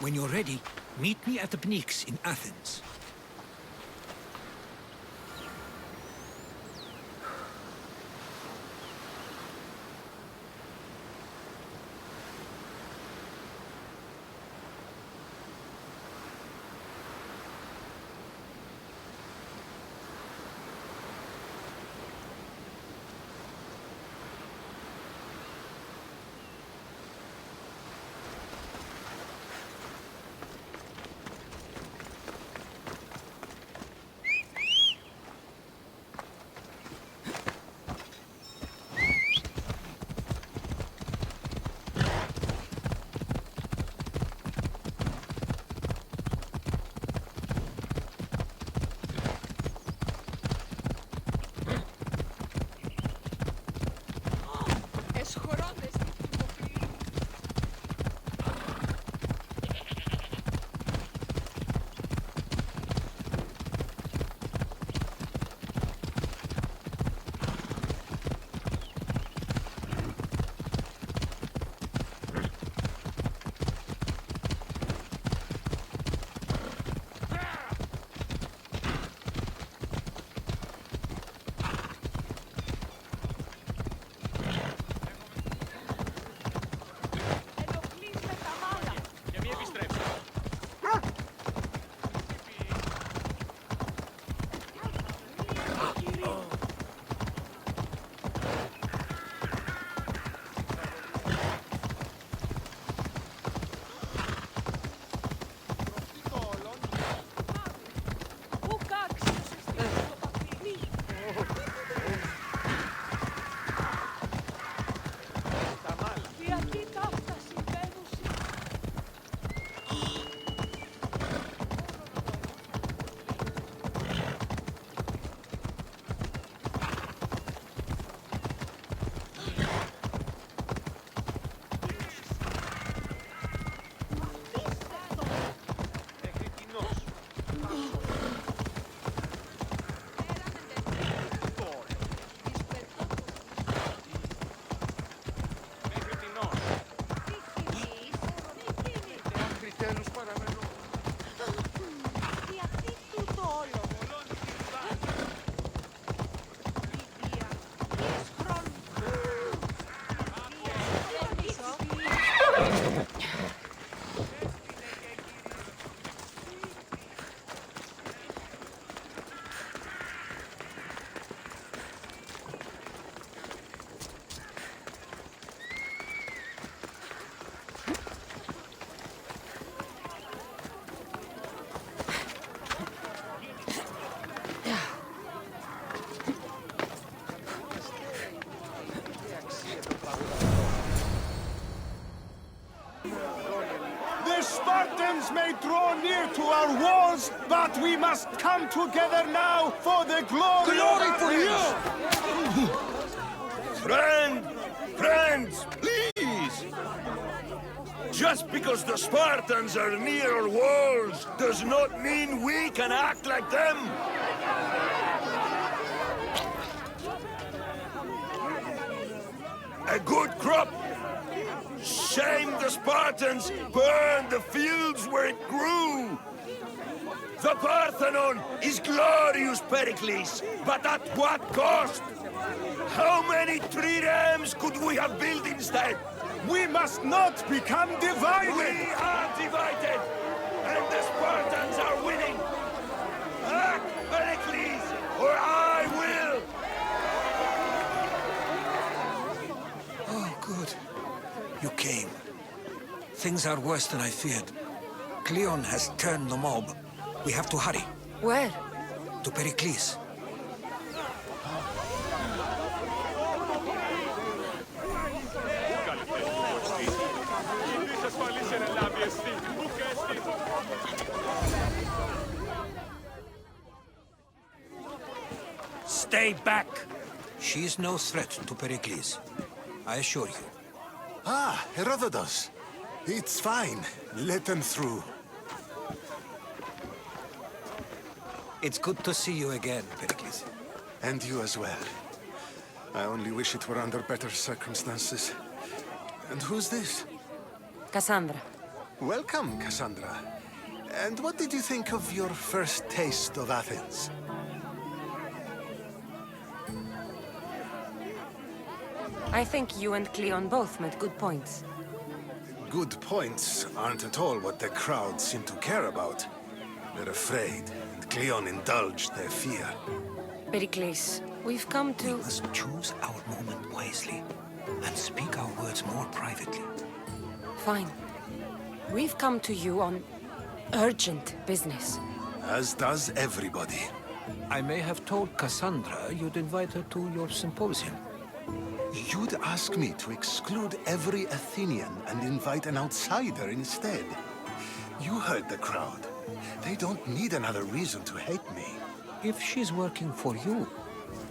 When you're ready, meet me at the Pnyx in Athens. Spartans may draw near to our walls, but we must come together now for the glory for you! Friends, please! Just because the Spartans are near our walls does not mean we can act like them! A good crop! Shame the Spartans burned the fields where it grew! The Parthenon is glorious, Pericles, but at what cost? How many triremes could we have built instead? We must not become divided! We are divided, and the Spartans are winning! Act, Pericles, or I will! Oh, good. You came. Things are worse than I feared. Cleon has turned the mob. We have to hurry. Where? To Pericles. Stay back! She's no threat to Pericles. I assure you. Ah, Herodotus. It's fine. Let them through. It's good to see you again, Pericles. And you as well. I only wish it were under better circumstances. And who's this? Cassandra. Welcome, Cassandra. And what did you think of your first taste of Athens? I think you and Cleon both made good points. Good points aren't at all what the crowd seem to care about. They're afraid, and Cleon indulged their fear. Pericles, we've come We to... must choose our moment wisely and speak our words more privately. Fine. We've come to you on urgent business. As does everybody. I may have told Cassandra you'd invite her to your symposium. You'd ask me to exclude every Athenian and invite an outsider instead. You heard the crowd. They don't need another reason to hate me. If she's working for you,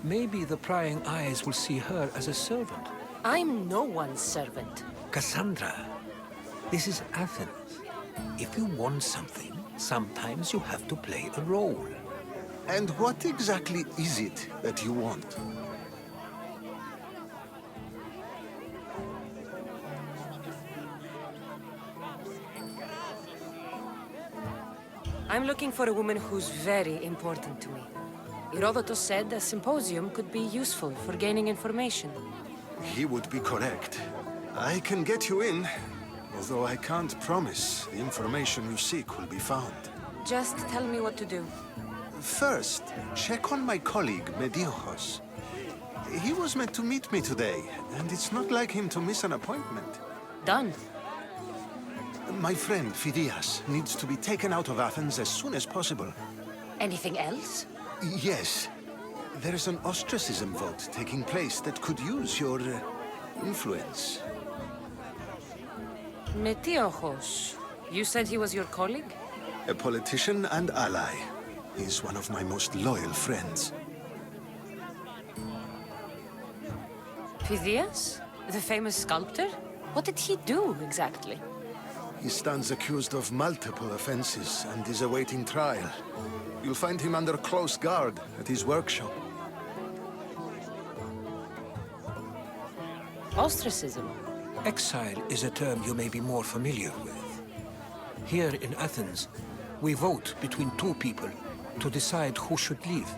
maybe the prying eyes will see her as a servant. I'm no one's servant. Cassandra, this is Athens. If you want something, sometimes you have to play a role. And what exactly is it that you want? I'm looking for a woman who's very important to me. Herodotus said a symposium could be useful for gaining information. He would be correct. I can get you in, although I can't promise the information you seek will be found. Just tell me what to do. First, check on my colleague, Mediochos. He was meant to meet me today, and it's not like him to miss an appointment. Done. My friend, Phidias, needs to be taken out of Athens as soon as possible. Anything else? Yes. There's an ostracism vote taking place that could use your influence. Metiochos. You said he was your colleague? A politician and ally. He's one of my most loyal friends. Phidias? The famous sculptor? What did he do, exactly? He stands accused of multiple offenses and is awaiting trial. You'll find him under close guard at his workshop. Ostracism? Exile is a term you may be more familiar with. Here in Athens, we vote between two people to decide who should leave.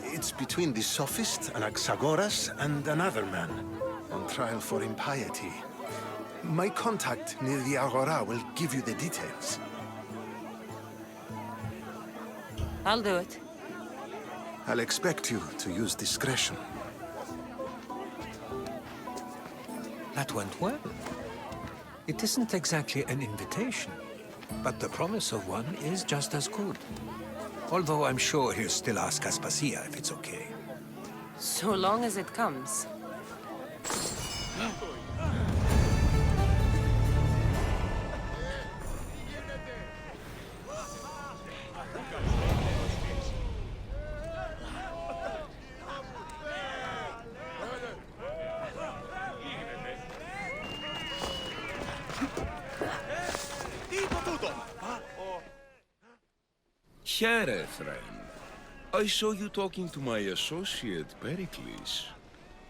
It's between the sophist Anaxagoras and another man, on trial for impiety. My contact near the Agora will give you the details. I'll do it. I'll expect you to use discretion. That went well. It isn't exactly an invitation, but the promise of one is just as good. Although I'm sure he'll still ask Aspasia if it's okay. So long as it comes. Here, friend. I saw you talking to my associate, Pericles.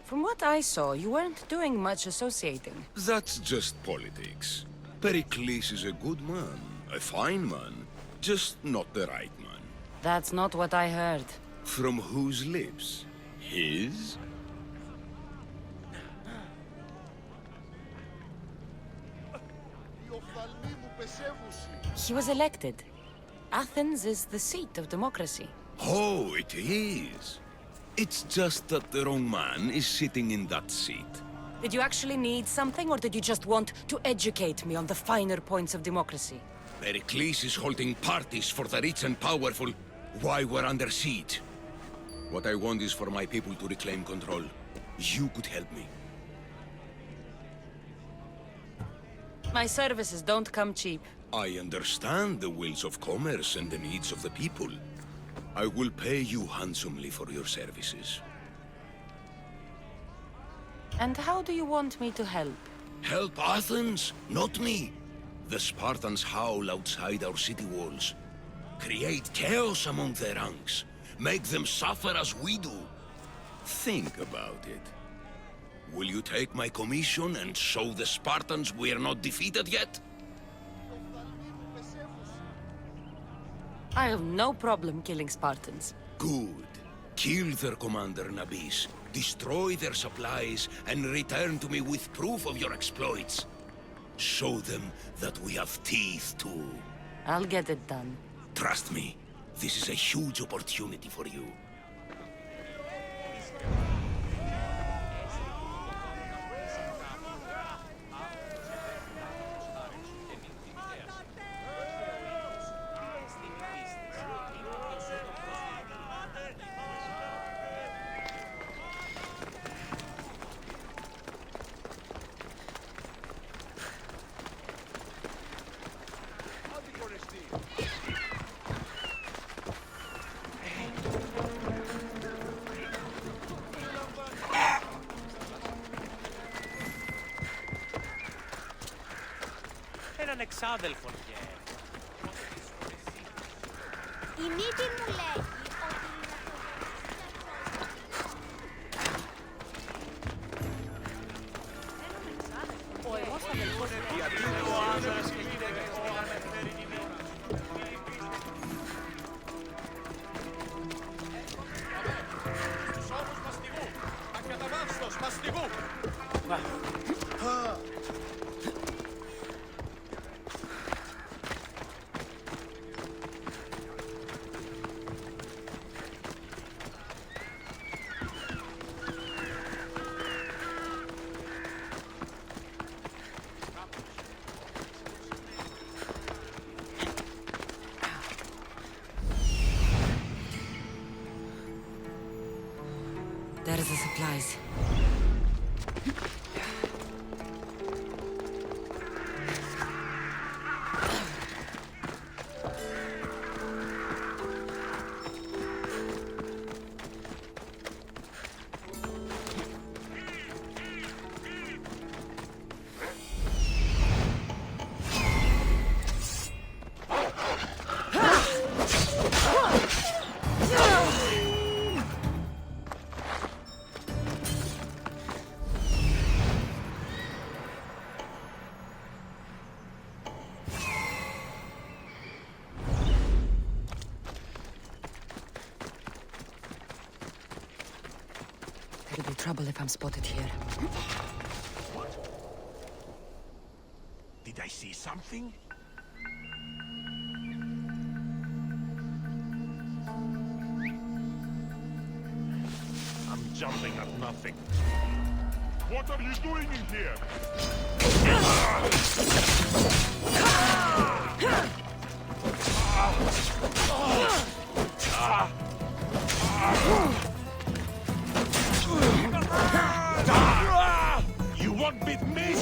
From what I saw, you weren't doing much associating. That's just politics. Pericles is a good man, a fine man, just not the right man. That's not what I heard. From whose lips? His? He was elected. Athens is the seat of democracy. Oh, it is. It's just that the wrong man is sitting in that seat. Did you actually need something, or did you just want to educate me on the finer points of democracy? Pericles is holding parties for the rich and powerful while we're under siege. What I want is for my people to reclaim control. You could help me. My services don't come cheap. I understand the wills of commerce and the needs of the people. I will pay you handsomely for your services. And how do you want me to help? Help Athens, not me. The Spartans howl outside our city walls. Create chaos among their ranks. Make them suffer as we do. Think about it. Will you take my commission and show the Spartans we are not defeated yet? I have no problem killing Spartans. Good. Kill their commander, Nabis. Destroy their supplies, and return to me with proof of your exploits. Show them that we have teeth, too. I'll get it done. Trust me, this is a huge opportunity for you. Έναν εξάδελφον και... Η μύτη μου λέει ότι... Ο εγώς αδελφός Στους ώμους μαστιγού! Ακαταβάνστος μαστιγού! There's the supplies. There'll be trouble if I'm spotted here. Did I see something? I'm jumping at nothing. What are you doing in here? You won't beat me!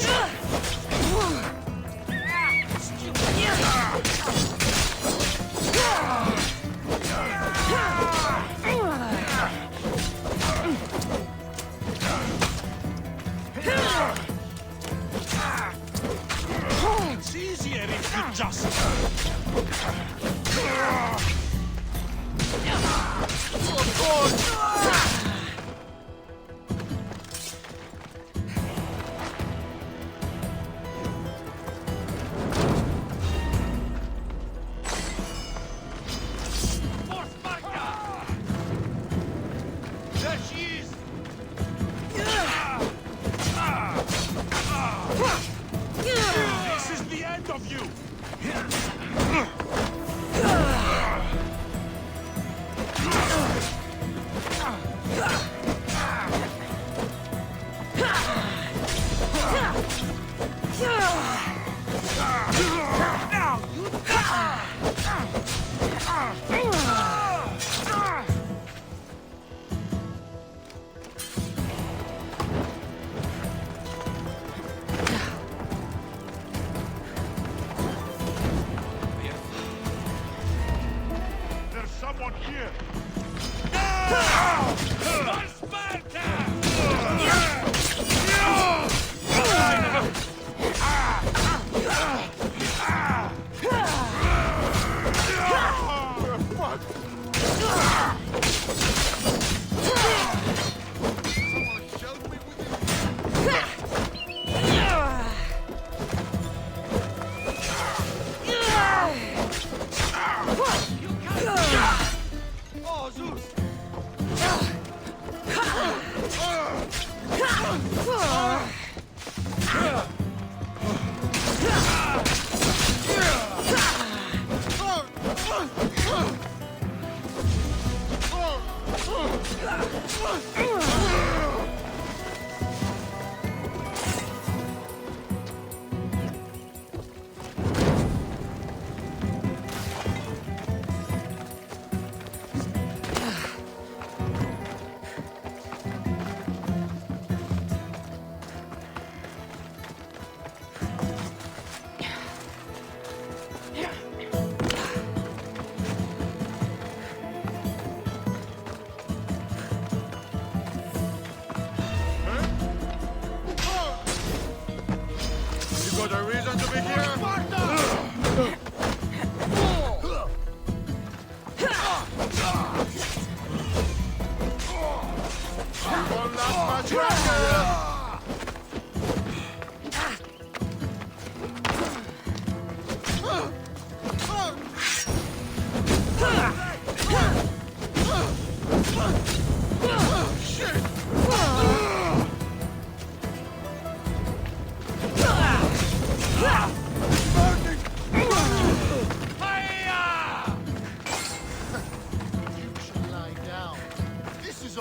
It's easier if you just... There she is! This is the end of you! Now you... There's someone here! For Sparta! You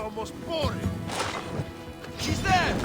Almost boring. She's there!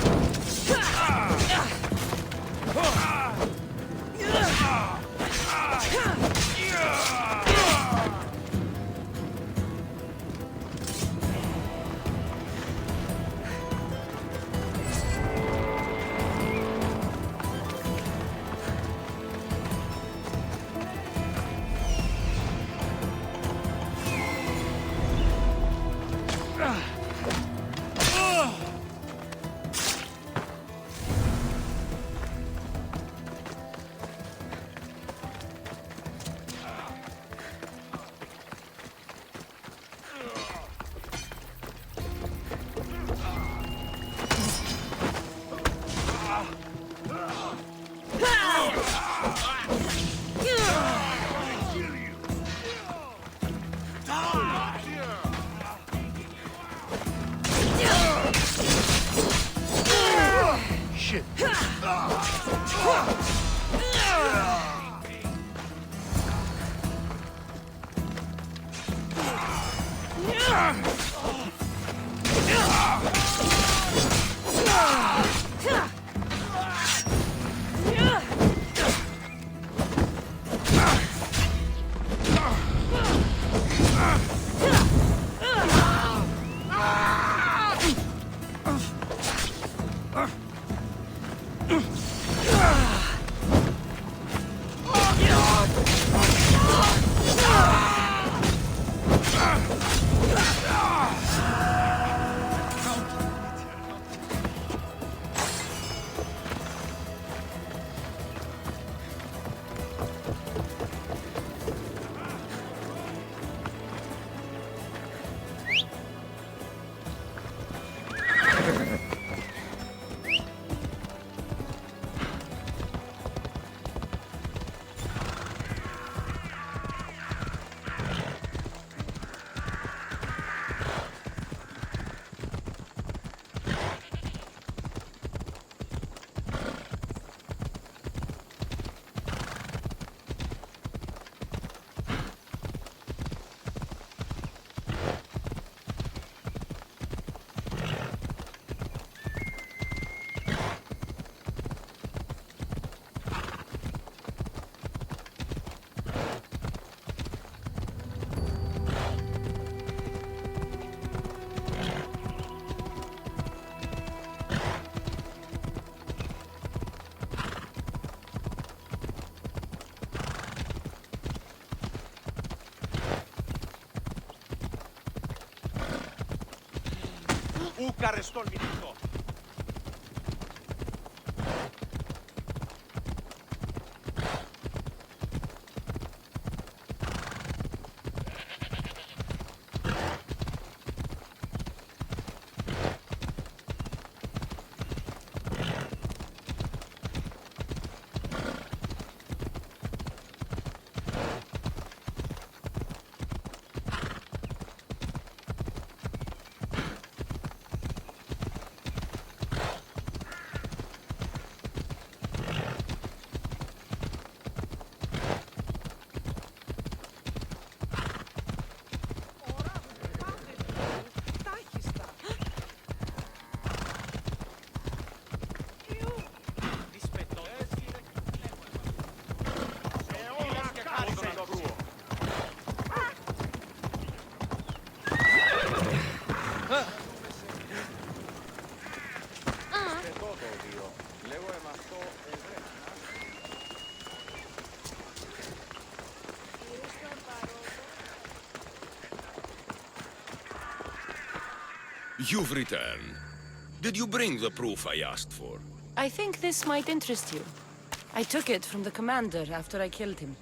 Ούκ αρεστόν μηνύτο. You've returned. Did you bring the proof I asked for? I think this might interest you. I took it from the commander after I killed him.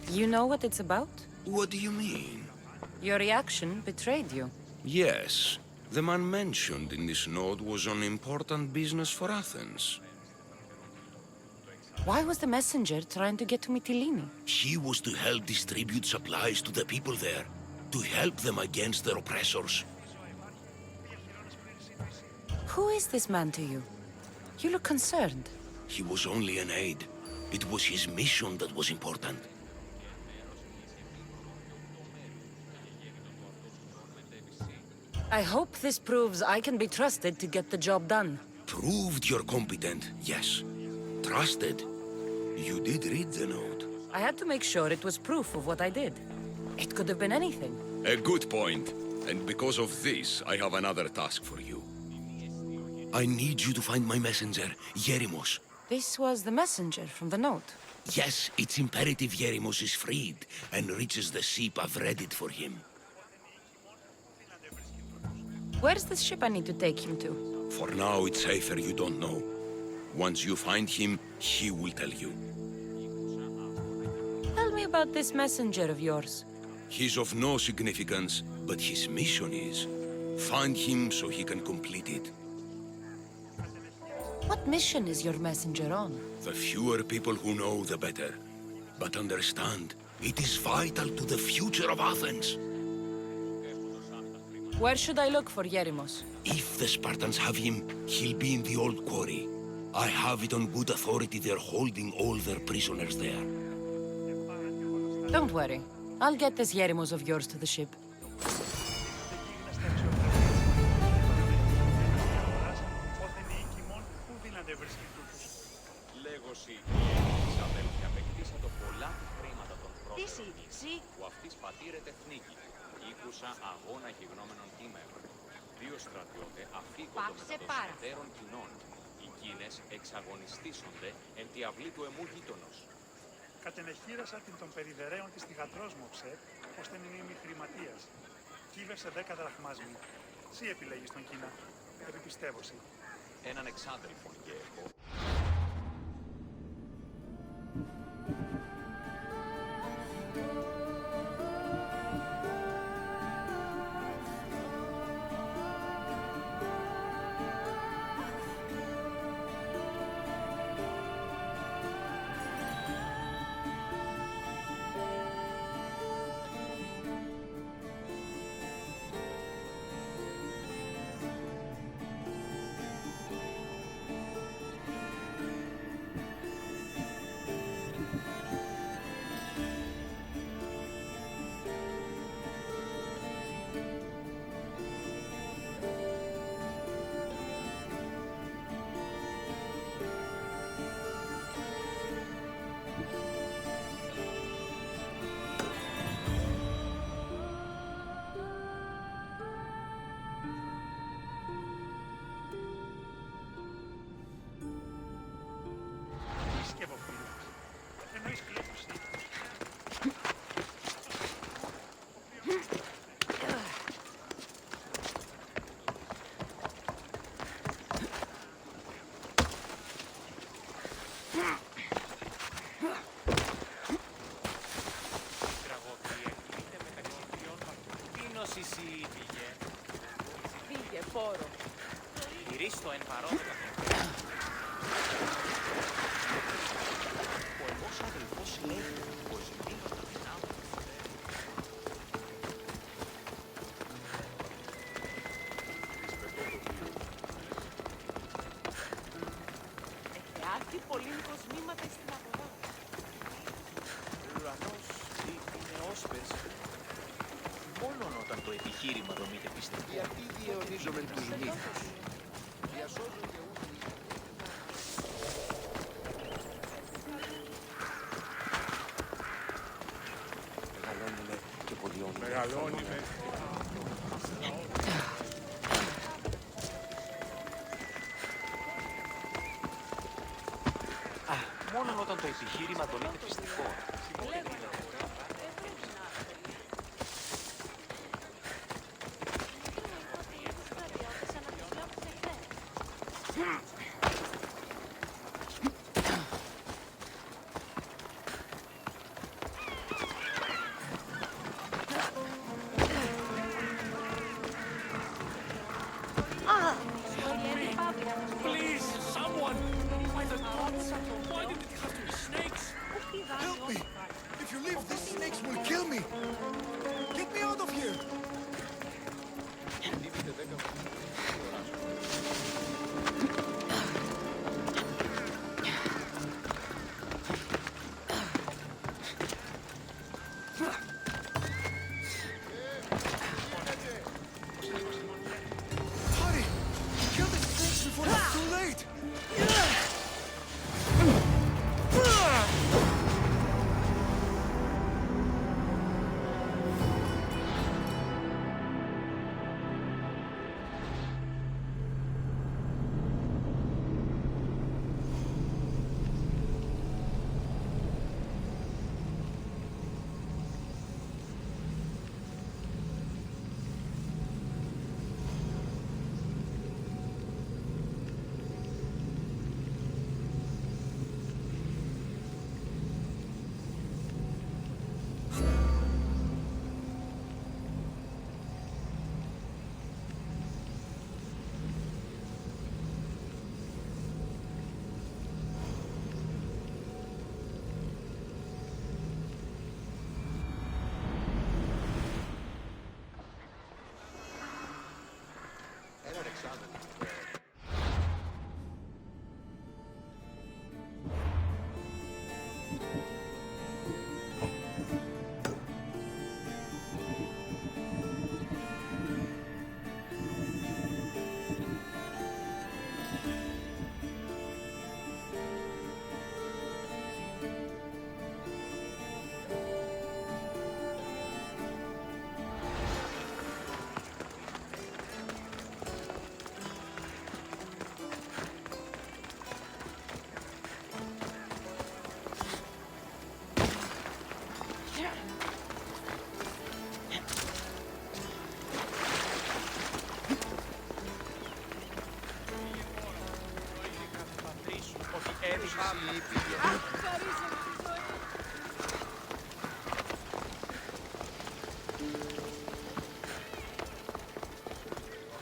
You know what it's about? What do you mean? Your reaction betrayed you. Yes. The man mentioned in this note was on important business for Athens. Why was the messenger trying to get to Mytilene? He was to help distribute supplies to the people there, to help them against their oppressors. Who is this man to you? You look concerned. He was only an aide. It was his mission that was important. I hope this proves I can be trusted to get the job done. Proved you're competent, yes. Trusted. You did read the note. I had to make sure it was proof of what I did. It could have been anything. A good point. And because of this, I have another task for you. I need you to find my messenger, Yerimos. This was the messenger from the note. Yes, it's imperative Yerimos is freed and reaches the ship. I've read it for him. Where's the ship I need to take him to? For now, it's safer you don't know. Once you find him, he will tell you. Tell me about this messenger of yours. He's of no significance, but his mission is. Find him so he can complete it. What mission is your messenger on? The fewer people who know, the better. But understand, it is vital to the future of Athens. Where should I look for Yerimos? If the Spartans have him, he'll be in the old quarry. I have it on good authority they're holding all their prisoners there. Don't worry. I'll get this Yerimos of yours to the ship. που αυτής πατήρεται εθνίκη. Ήκουσα αγώνα γιγνώμενων κείμενων. Δύο στρατιώτε αφήγοντο μετα των συμμετέρων κοινών. Οι κίνες εξαγωνιστήσονται εν τη αυλή του εμού γείτονος. Κατενεχείρασα την των περιδερέων της θυγατρός μου, ώστε μην είμαι χρηματίας. Κύβευσε 10 δραχμάς μου. Σύ επιλέγεις τον Κίνα. Επιπιστεύωσι. Έναν εξάδελφον και έχω. Φύγε, φόρο. Γυρίστο εν παρόδεκα. Ο εμός αδελφός λέει πως ζητήνος τα δυνάμει. Έχει πολύμικος μήματα στην αγορά. Ο ουρανός είναι όσπες. Μόνον όταν το επιχείρημα δομείται πιστικό. Γιατί διαιωνίζομαι τους μύθους. Διασώζω και ούτε. Μεγαλώνουμε και πολιώνουμε. Μεγαλώνουμε. Μόνον όταν το επιχείρημα δομείται πιστικό. Yeah.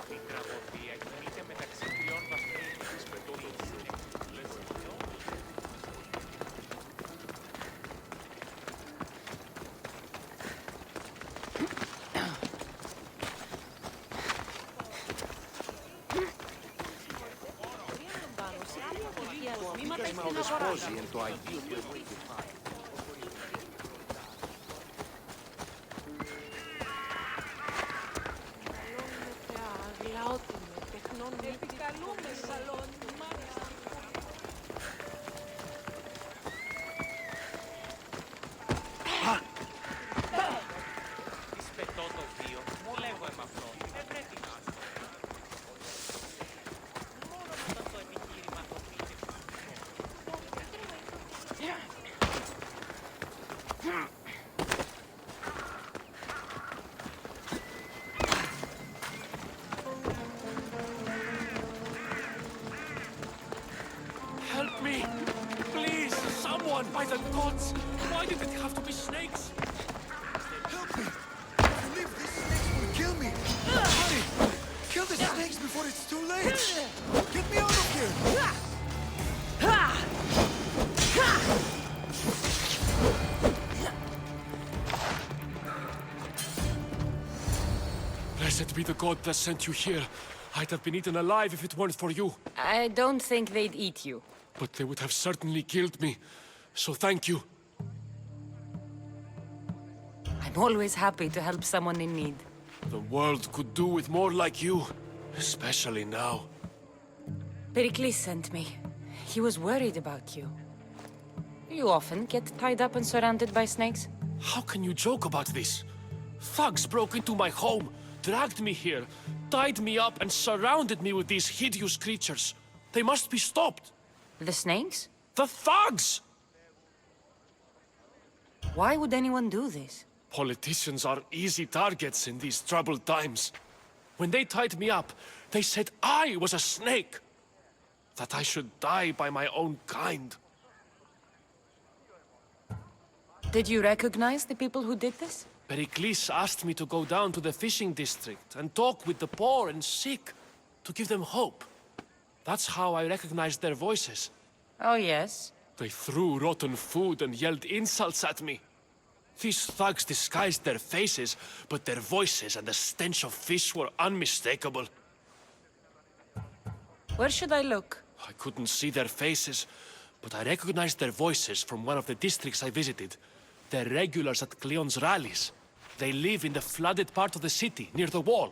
Η τραγωδία κινείται μεταξύ τριών βαθμίων της πετολής. Δεσπόζει εν το Αγίο του Ευρωκεφάλου. Επικαλούμε σαλόνι, μάλιστα. Της πετώ το βίο, μου λέγω εμ' αυτό. Δεν πρέπει να είσαι. Μόνο όταν το επιχείρημα το πείτε. Help me! Please, someone, by the gods! Why did it have to be snakes? Help me! If you leave, these snakes will kill me! Hurry! Kill the snakes before it's too late! Get me out of here! Blessed be the god that sent you here. I'd have been eaten alive if it weren't for you. I don't think they'd eat you. But they would have certainly killed me. So thank you. I'm always happy to help someone in need. The world could do with more like you. Especially now. Pericles sent me. He was worried about you. You often get tied up and surrounded by snakes? How can you joke about this? Thugs broke into my home, dragged me here, tied me up and surrounded me with these hideous creatures. They must be stopped. The snakes? The thugs! Why would anyone do this? Politicians are easy targets in these troubled times. When they tied me up, they said I was a snake. That I should die by my own kind. Did you recognize the people who did this? Pericles asked me to go down to the fishing district and talk with the poor and sick, to give them hope. That's how I recognized their voices. Oh, yes. They threw rotten food and yelled insults at me. These thugs disguised their faces, but their voices and the stench of fish were unmistakable. Where should I look? I couldn't see their faces, but I recognized their voices from one of the districts I visited. They're regulars at Cleon's rallies. They live in the flooded part of the city, near the wall.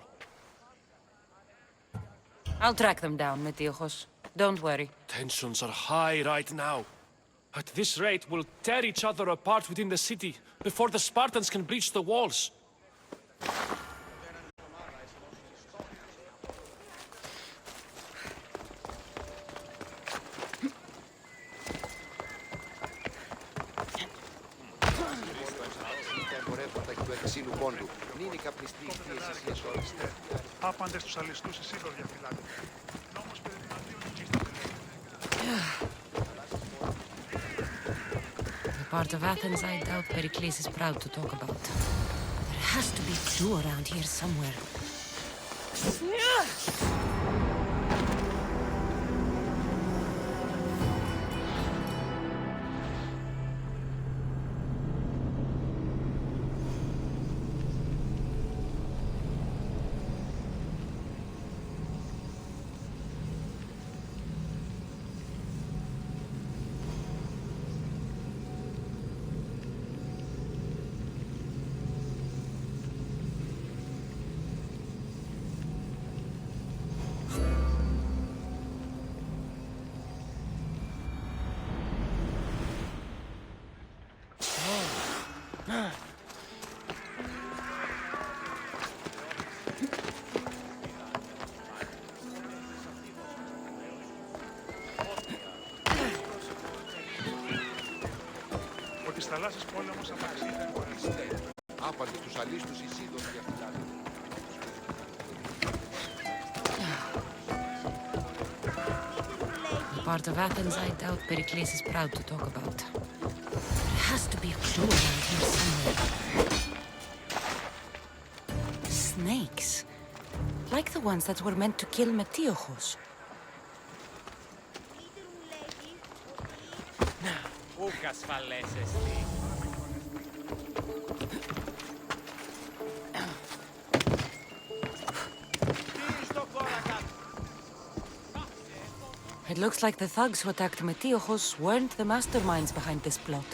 I'll track them down, Metiochos. Don't worry. Tensions are high right now. At this rate, we'll tear each other apart within the city before the Spartans can breach the walls. Άπαντες τους αλιστούς εισίδωρ διαφυλάτε. Νόμος περί δημαντίων νικήστε. The part of Athens I doubt Pericles is proud to talk about. There has to be a clue around here somewhere. Ο της θαλάσσης πόλεμος απαξίδε εμπορευτεί. Άπαντε στους αλείς τους Ισίδων διαφυλάδει. The part of Athens I doubt Pericles is proud to talk about. There has to be a clue around here somewhere. Snakes. Like the ones that were meant to kill Metiochos. Ούκ ασφαλές εστί. It looks like the thugs who attacked Metiochos weren't the masterminds behind this plot.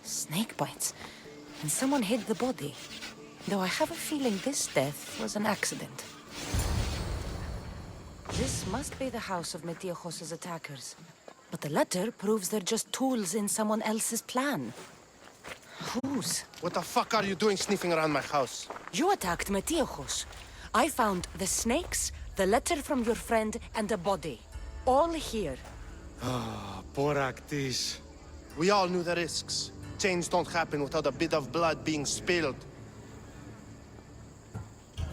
Snake bites. And someone hid the body. Though I have a feeling this death was an accident. This must be the house of Metiochos' attackers. But the letter proves they're just tools in someone else's plan. Whose? What the fuck are you doing sniffing around my house? You attacked Metiochos. I found the snakes, the letter from your friend, and a body. All here. Boraktis. We all knew the risks. Change don't happen without a bit of blood being spilled.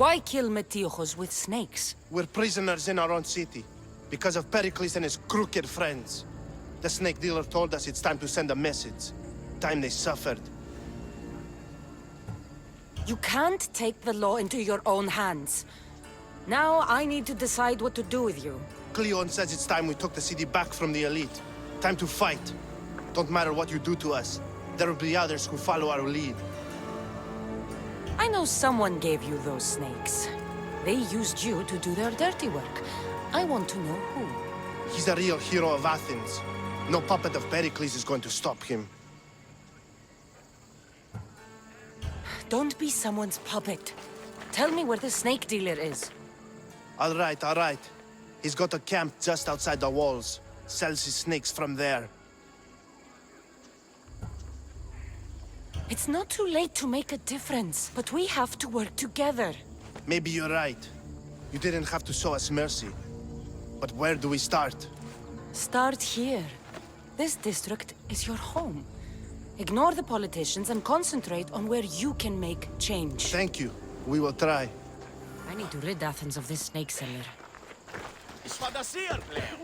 Why kill Metiochos with snakes? We're prisoners in our own city. Because of Pericles and his crooked friends. The snake dealer told us it's time to send a message. Time they suffered. You can't take the law into your own hands. Now I need to decide what to do with you. Cleon says it's time we took the city back from the elite. Time to fight. Don't matter what you do to us. There will be others who follow our lead. I know someone gave you those snakes. They used you to do their dirty work. I want to know who. He's a real hero of Athens. No puppet of Pericles is going to stop him. Don't be someone's puppet. Tell me where the snake dealer is. All right. He's got a camp just outside the walls. Sells his snakes from there. It's not too late to make a difference, but we have to work together. Maybe you're right. You didn't have to show us mercy. But where do we start? Start here. This district is your home. Ignore the politicians and concentrate on where you can make change. Thank you. We will try. I need to rid Athens of this snake seller. Εις φαντασία πλέον.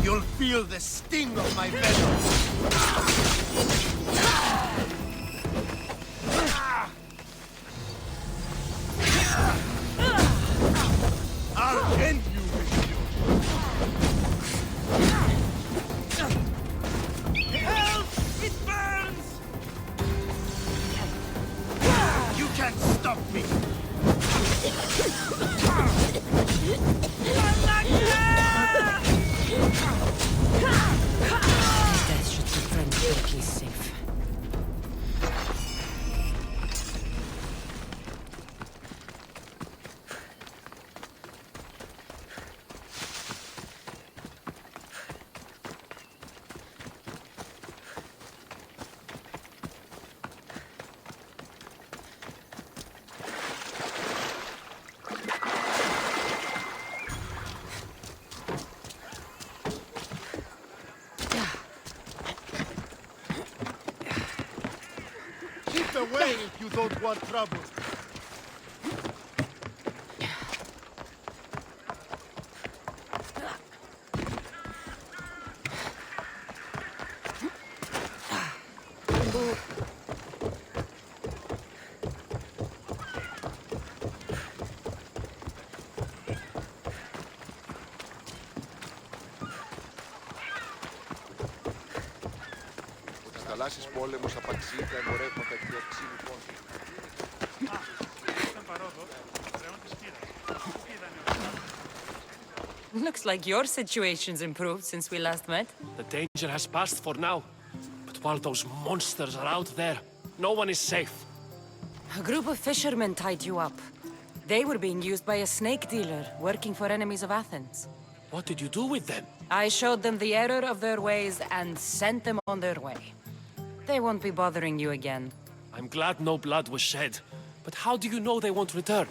You'll feel the sting of my venom. I'll end you with Help! It burns! You can't stop me! Death should keep friends Pericles safe. Keep away if you don't want trouble. θαλάσσης πόλεμος, απαξί, τα εμπορεύματα εκτός ξύλου πόντου. Ήταν παρόδος, πλέον της χείρας. Πού είδανε ο Looks like your situation's improved since we last met. The danger has passed for now. But while those monsters are out there, no one is safe. A group of fishermen tied you up. They were being used by a snake dealer working for enemies of Athens. What did you do with them? I showed them the error of their ways and sent them on their way. They won't be bothering you again. I'm glad no blood was shed. But how do you know they won't return?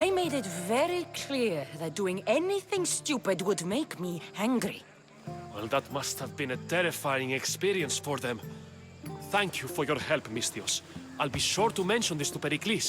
I made it very clear that doing anything stupid would make me angry. Well, that must have been a terrifying experience for them. Thank you for your help, Mystios. I'll be sure to mention this to Pericles.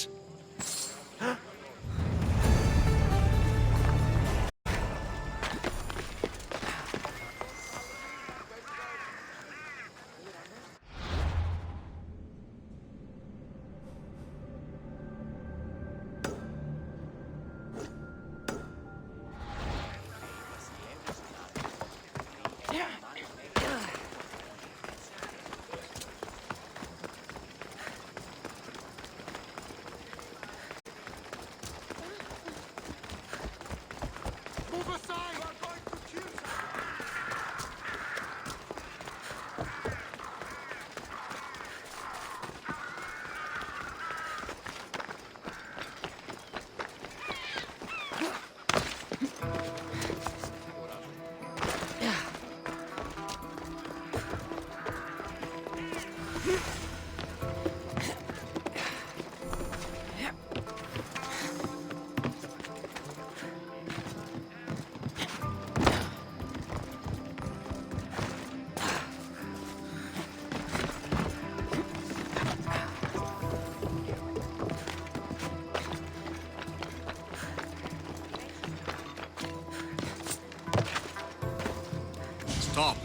Stop.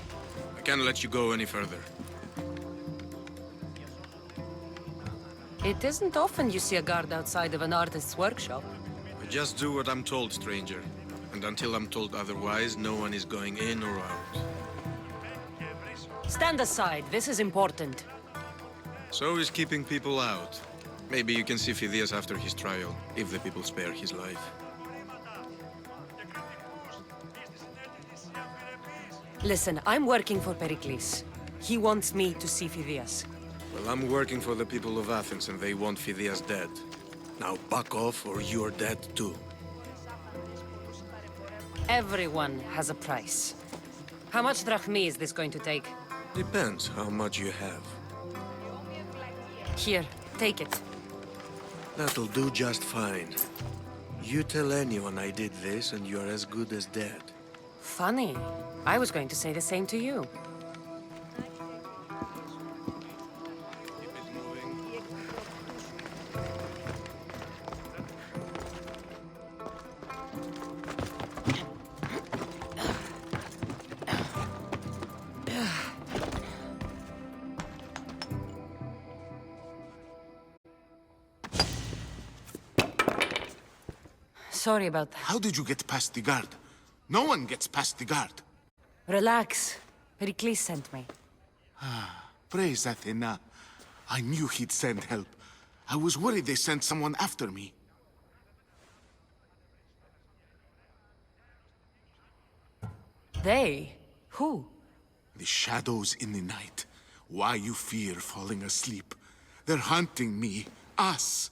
I can't let you go any further. It isn't often you see a guard outside of an artist's workshop. I just do what I'm told, stranger. And until I'm told otherwise, no one is going in or out. Stand aside, this is important. So is keeping people out. Maybe you can see Phidias after his trial, if the people spare his life. Listen, I'm working for Pericles. He wants me to see Phidias. Well, I'm working for the people of Athens, and they want Phidias dead. Now back off, or you're dead too. Everyone has a price. How much drachmi is this going to take? Depends how much you have. Here, take it. That'll do just fine. You tell anyone I did this, and you're as good as dead. Funny. I was going to say the same to you. Sorry about that. How did you get past the guard? No one gets past the guard. Relax. Pericles sent me. Praise Athena. I knew he'd send help. I was worried they sent someone after me. They? Who? The shadows in the night. Why you fear falling asleep? They're hunting me. Us.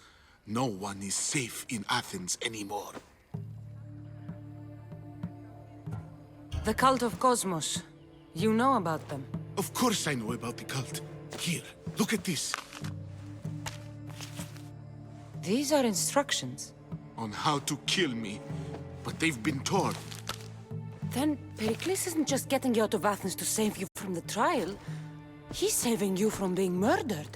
No one is safe in Athens anymore. The cult of Cosmos. You know about them. Of course I know about the cult. Here, look at this. These are instructions. On how to kill me. But they've been torn. Then Pericles isn't just getting you out of Athens to save you from the trial. He's saving you from being murdered.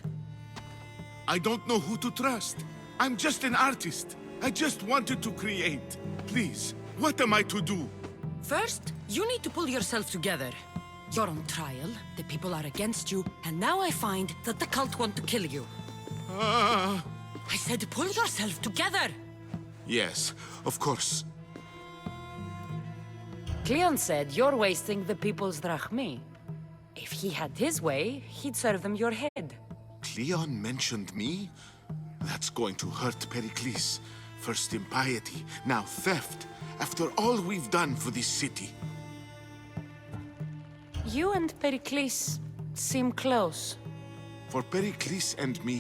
I don't know who to trust. I'm just an artist. I just wanted to create. Please, what am I to do? First, you need to pull yourself together. You're on trial, the people are against you, and now I find that the cult want to kill you. I said pull yourself together! Yes, of course. Cleon said you're wasting the people's drachmi. A If he had his way, he'd serve them your head. Cleon mentioned me? That's going to hurt Pericles. First impiety, now theft. After all we've done for this city. You and Pericles seem close. For Pericles and me,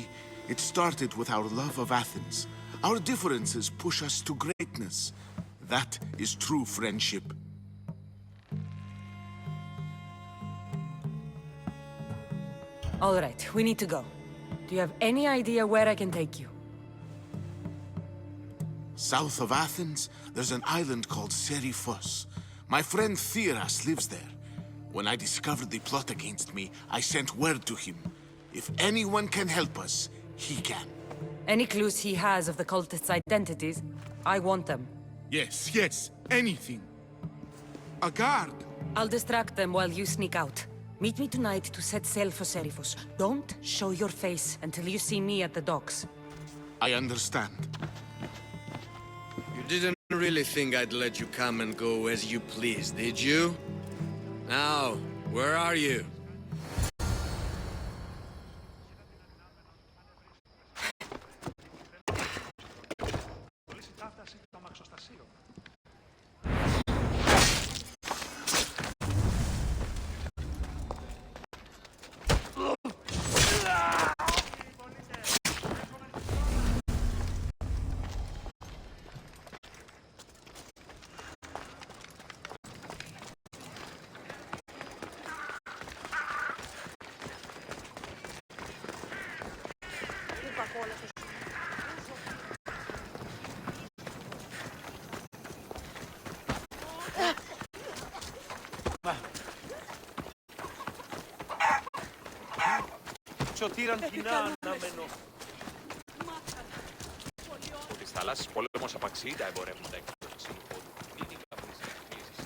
it started with our love of Athens. Our differences push us to greatness. That is true friendship. All right, we need to go. Do you have any idea where I can take you? South of Athens, there's an island called Seriphos. My friend Theras lives there. When I discovered the plot against me, I sent word to him. If anyone can help us, he can. Any clues he has of the cultists' identities, I want them. Yes, anything. A guard. I'll distract them while you sneak out. Meet me tonight to set sail for Seriphos. Don't show your face until you see me at the docks. I understand. You didn't really think I'd let you come and go as you please, did you? Now, where are you? Στις θάλασσες πόλεμος απαξιεί τα εμπορεύματα εκτός συνοπόδου. Είναι η καπνής της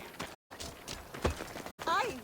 Ai!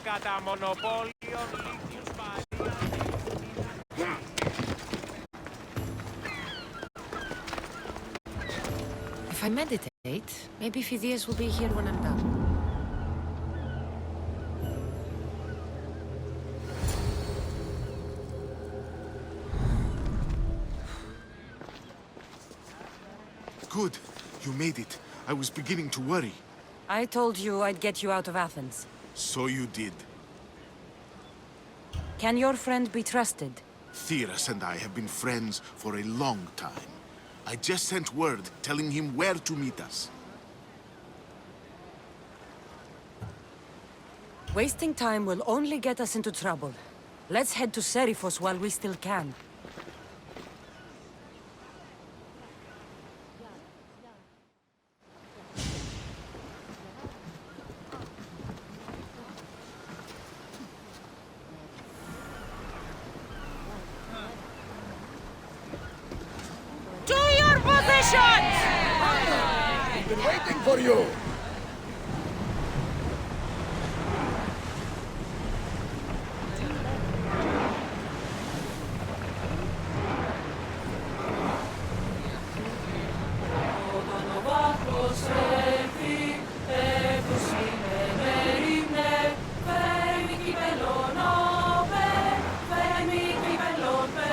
Κατά μονοπόλιο λίθιους If I meditate, maybe Phidias will be here when I'm done. Good. You made it. I was beginning to worry. I told you I'd get you out of Athens. So you did. Can your friend be trusted? Theras and I have been friends for a long time. I just sent word telling him where to meet us. Wasting time will only get us into trouble. Let's head to Seriphos while we still can. To your positions! We've been waiting for you!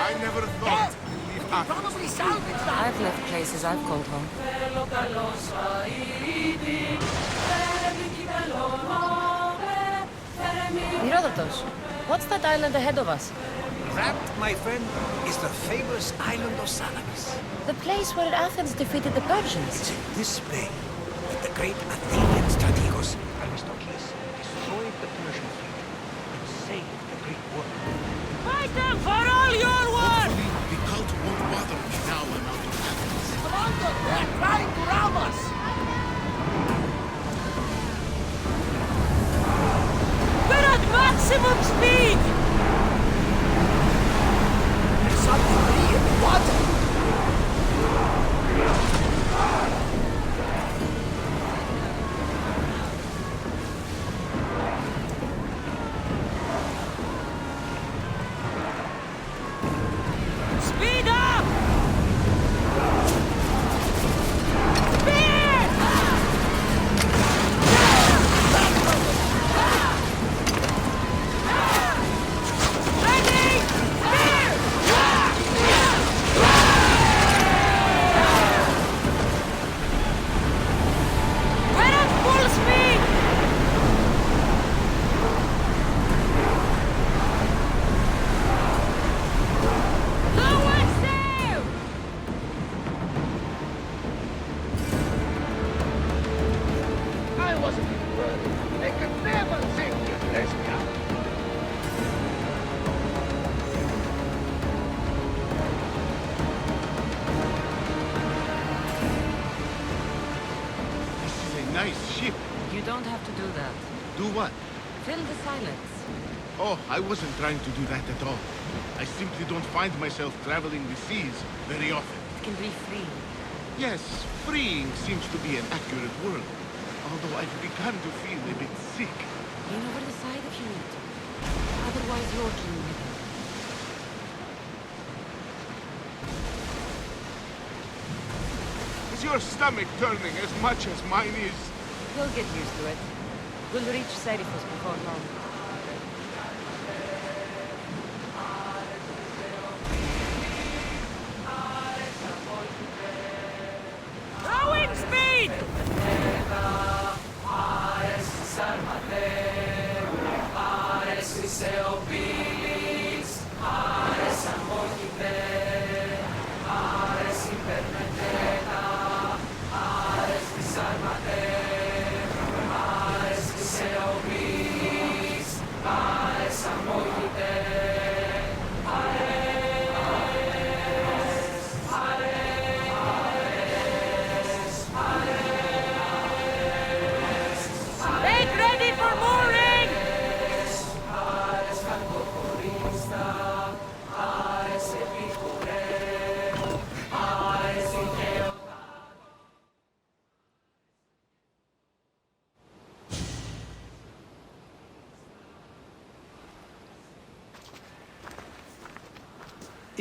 I never thought you'd leave Athens. Probably salvage that! I've left places I've called home. Herodotus, what's that island ahead of us? That, my friend, is the famous island of Salamis. The place where Athens defeated the Persians. It's in this bay that the great Athenian strategos Aristocles destroyed the Persian fleet and saved the Greek world. Fight them for all your worth! Hopefully, the cult won't bother me now I'm out of Athens. They're trying to rob us! We're at maximum speed! There's some debris in the water! Speed up! Speed! Ready! Speed! We're at full speed! Lower sail! I wasn't worried. They could never think you'd let me out. This is a nice ship. You don't have to do that. Do what? Fill the silence. Oh, I wasn't trying to do that at all. I simply don't find myself traveling the seas very often. It can be free. Yes, freeing seems to be an accurate word. Although I've begun to feel a bit sick. Lean over the side if you need to. Otherwise, you're keen with it. Is your stomach turning as much as mine is? You'll get used to it. We'll reach Seriphus before long. Rowing speed! Make ready for mooring!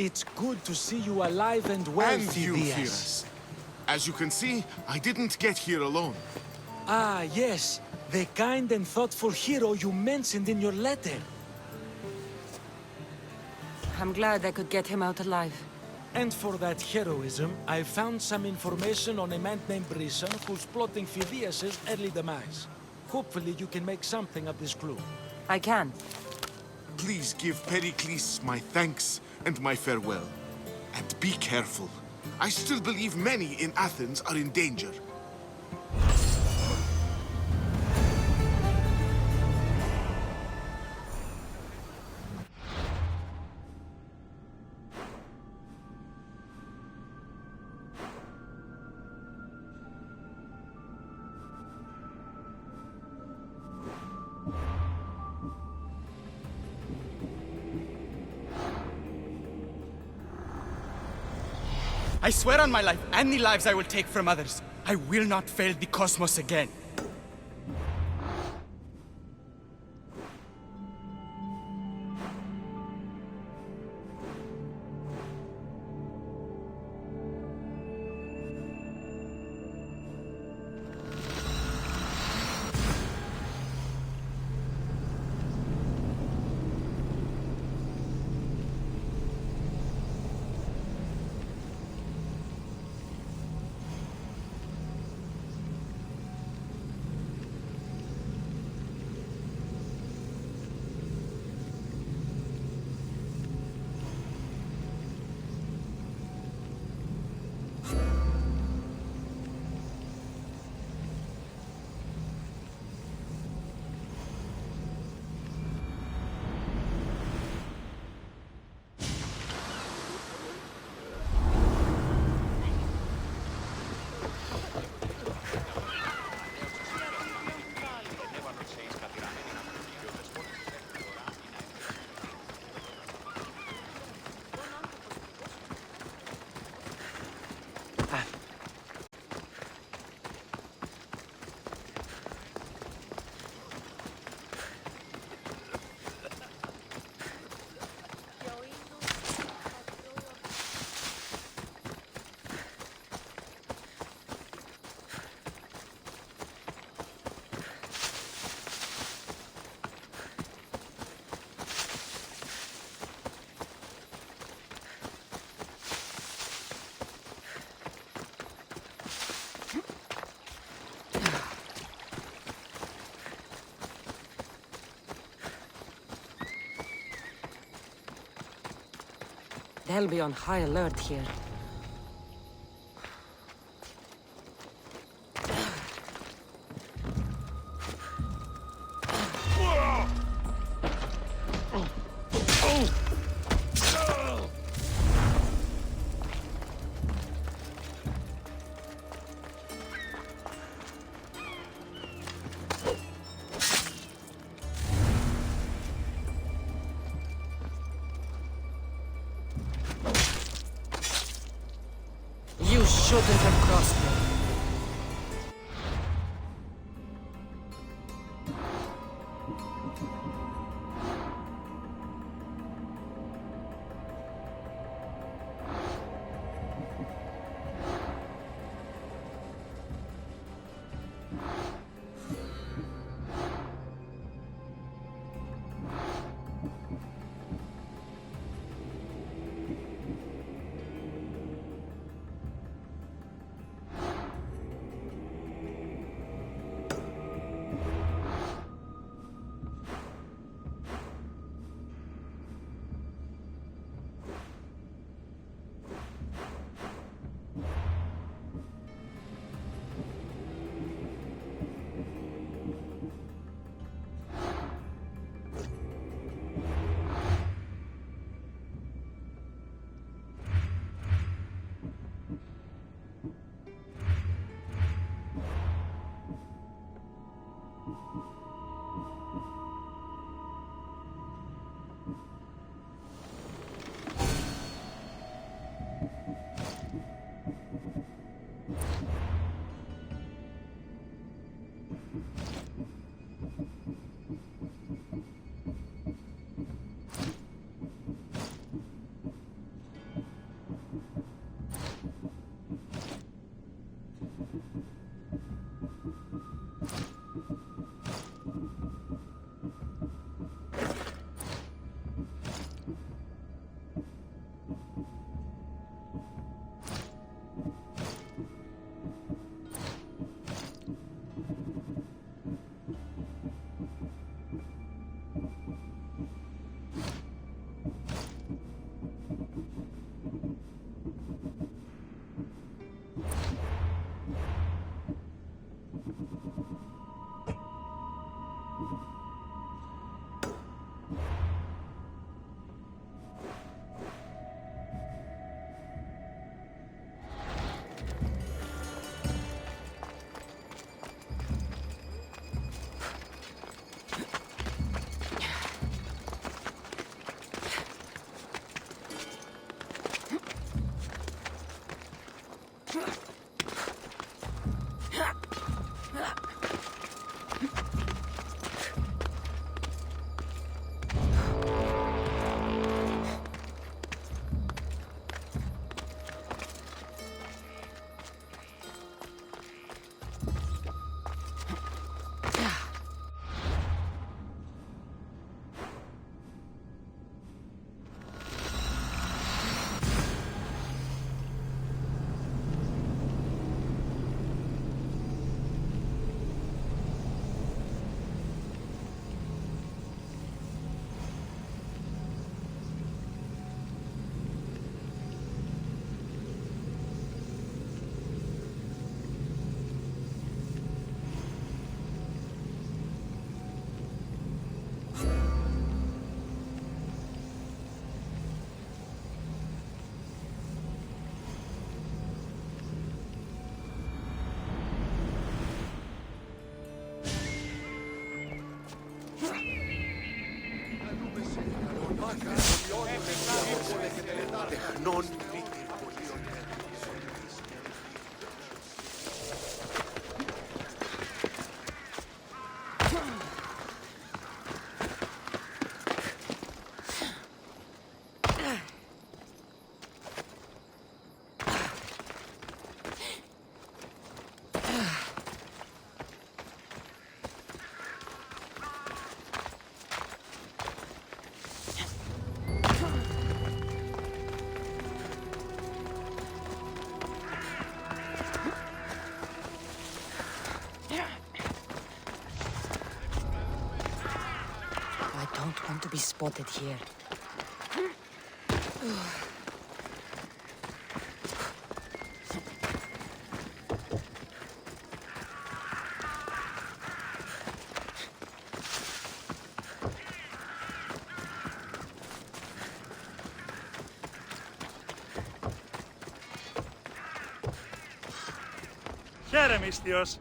It's good to see you alive and well, And you, Phidias. Pyrrhus. As you can see, I didn't get here alone. Ah, yes. The kind and thoughtful hero you mentioned in your letter. I'm glad I could get him out alive. And for that heroism, I found some information on a man named Brisson who's plotting Phidias' early demise. Hopefully you can make something of this clue. I can. Please give Pericles my thanks and my farewell. And be careful. I still believe many in Athens are in danger. I swear on my life and the lives I will take from others, I will not fail the cosmos again. They'll be on high alert here. You shouldn't have crossed me. Non I don't want to be spotted here. Χαίρε, μύστιος.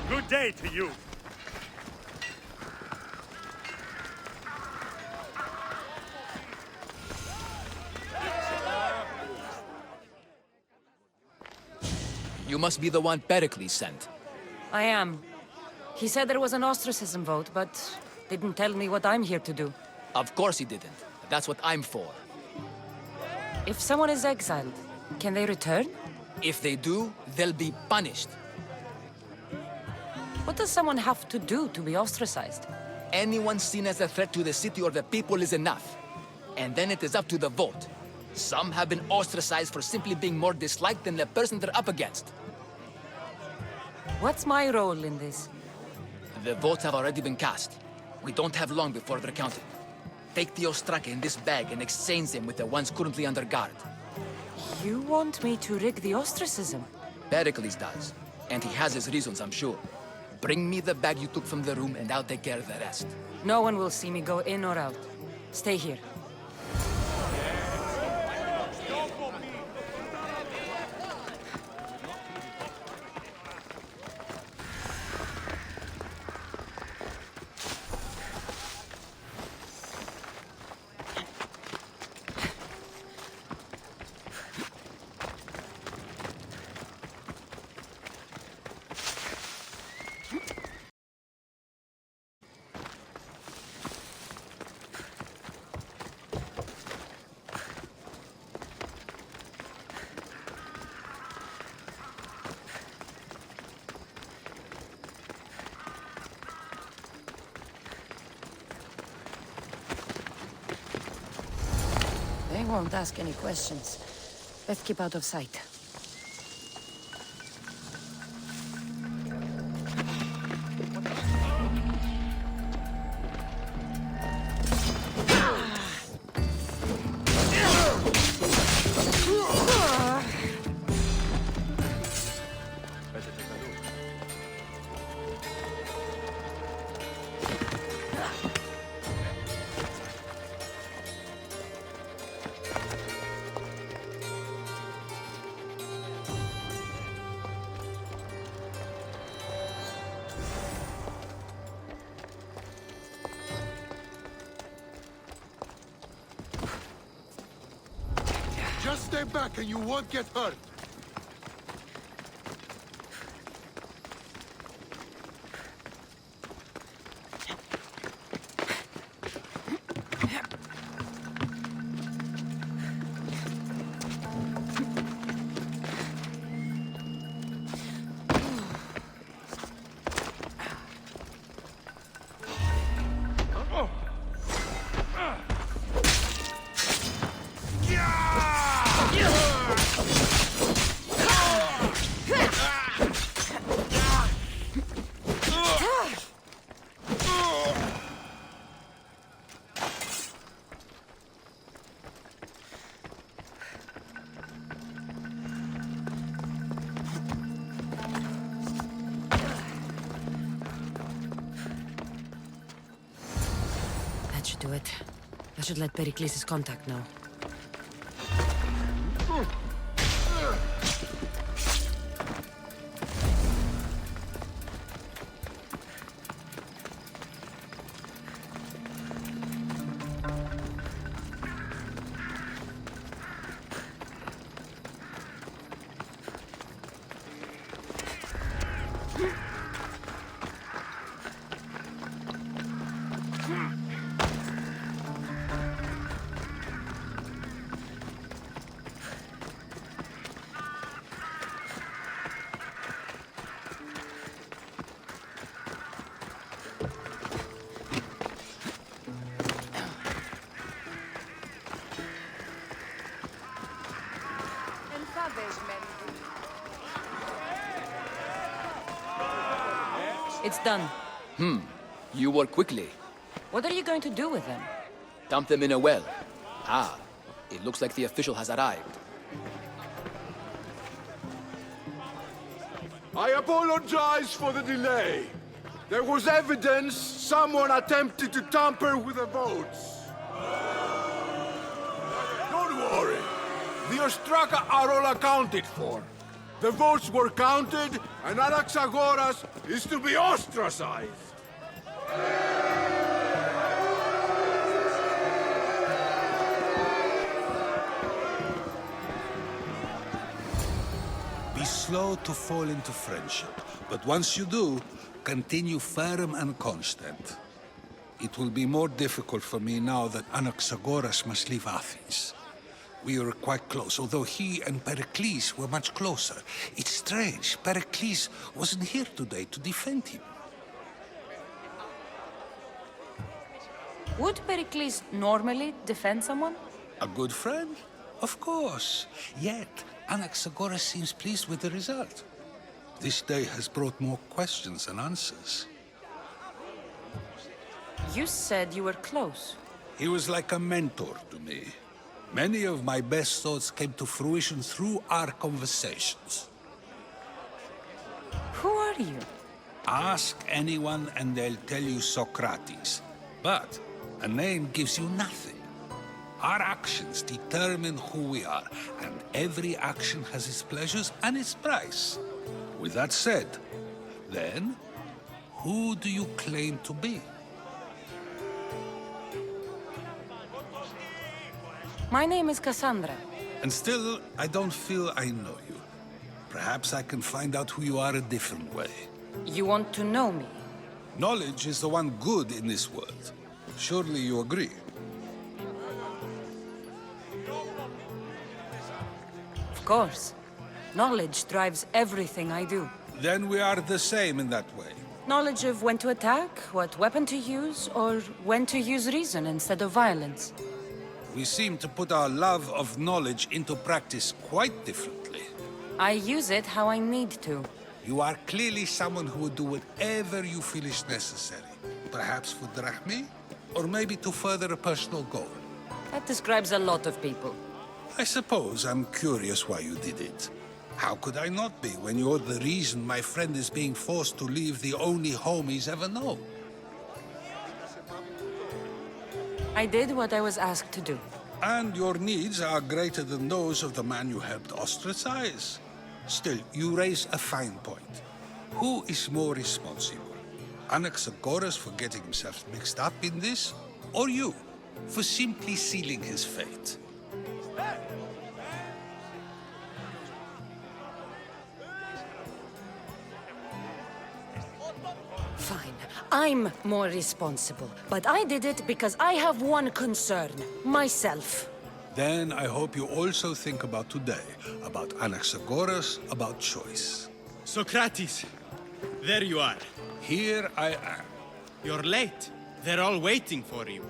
Good day to you. You must be the one Pericles sent. I am. He said there was an ostracism vote, but didn't tell me what I'm here to do. Of course he didn't. That's what I'm for. If someone is exiled, can they return? If they do, they'll be punished. What does someone have to do to be ostracized? Anyone seen as a threat to the city or the people is enough. And then it is up to the vote. Some have been ostracized for simply being more disliked than the person they're up against. What's my role in this? The votes have already been cast. We don't have long before they're counted. Take the ostraka in this bag and exchange them with the ones currently under guard. You want me to rig the ostracism? Pericles does. And he has his reasons, I'm sure. Bring me the bag you took from the room and I'll take care of the rest. No one will see me go in or out. Stay here. They won't ask any questions. Let's keep out of sight. Just stay back and you won't get hurt. do it. I should let Pericles' contact know. It's done. You work quickly. What are you going to do with them? Dump them in a well. Ah, it looks like the official has arrived. I apologize for the delay. There was evidence someone attempted to tamper with the votes. Don't worry. The Ostraka are all accounted for. The votes were counted, and Anaxagoras is to be ostracized. Be slow to fall into friendship, but once you do, continue firm and constant. It will be more difficult for me now that Anaxagoras must leave Athens. We were quite close, although he and Pericles were much closer. It's strange, Pericles wasn't here today to defend him. Would Pericles normally defend someone? A good friend? Of course. Yet, Anaxagoras seems pleased with the result. This day has brought more questions than answers. You said you were close. He was like a mentor to me. Many of my best thoughts came to fruition through our conversations. Who are you? Ask anyone and they'll tell you Socrates. But a name gives you nothing. Our actions determine who we are, and every action has its pleasures and its price. With that said, then, who do you claim to be? My name is Cassandra. And still, I don't feel I know you. Perhaps I can find out who you are a different way. You want to know me? Knowledge is the one good in this world. Surely you agree? Of course. Knowledge drives everything I do. Then we are the same in that way. Knowledge of when to attack, what weapon to use, or when to use reason instead of violence. We seem to put our love of knowledge into practice quite differently. I use it how I need to. You are clearly someone who would do whatever you feel is necessary. Perhaps for drachmae, or maybe to further a personal goal. That describes a lot of people. I suppose I'm curious why you did it. How could I not be when you're the reason my friend is being forced to leave the only home he's ever known? I did what I was asked to do. And your needs are greater than those of the man you helped ostracize. Still, you raise a fine point. Who is more responsible? Anaxagoras for getting himself mixed up in this? Or you, for simply sealing his fate? Fine. I'm more responsible. But I did it because I have one concern. Myself. Then I hope you also think about today. About Anaxagoras, about choice. Socrates, there you are. Here I am. You're late. They're all waiting for you.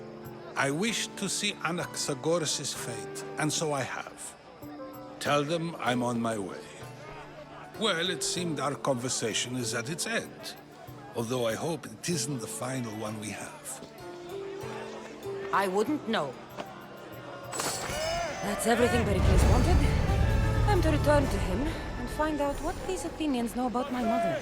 I wish to see Anaxagoras' fate, and so I have. Tell them I'm on my way. Well, it seemed our conversation is at its end. Although I hope it isn't the final one we have. I wouldn't know. That's everything Pericles wanted. Time to return to him and find out what these Athenians know about my mother.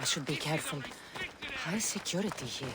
should be careful. High security here.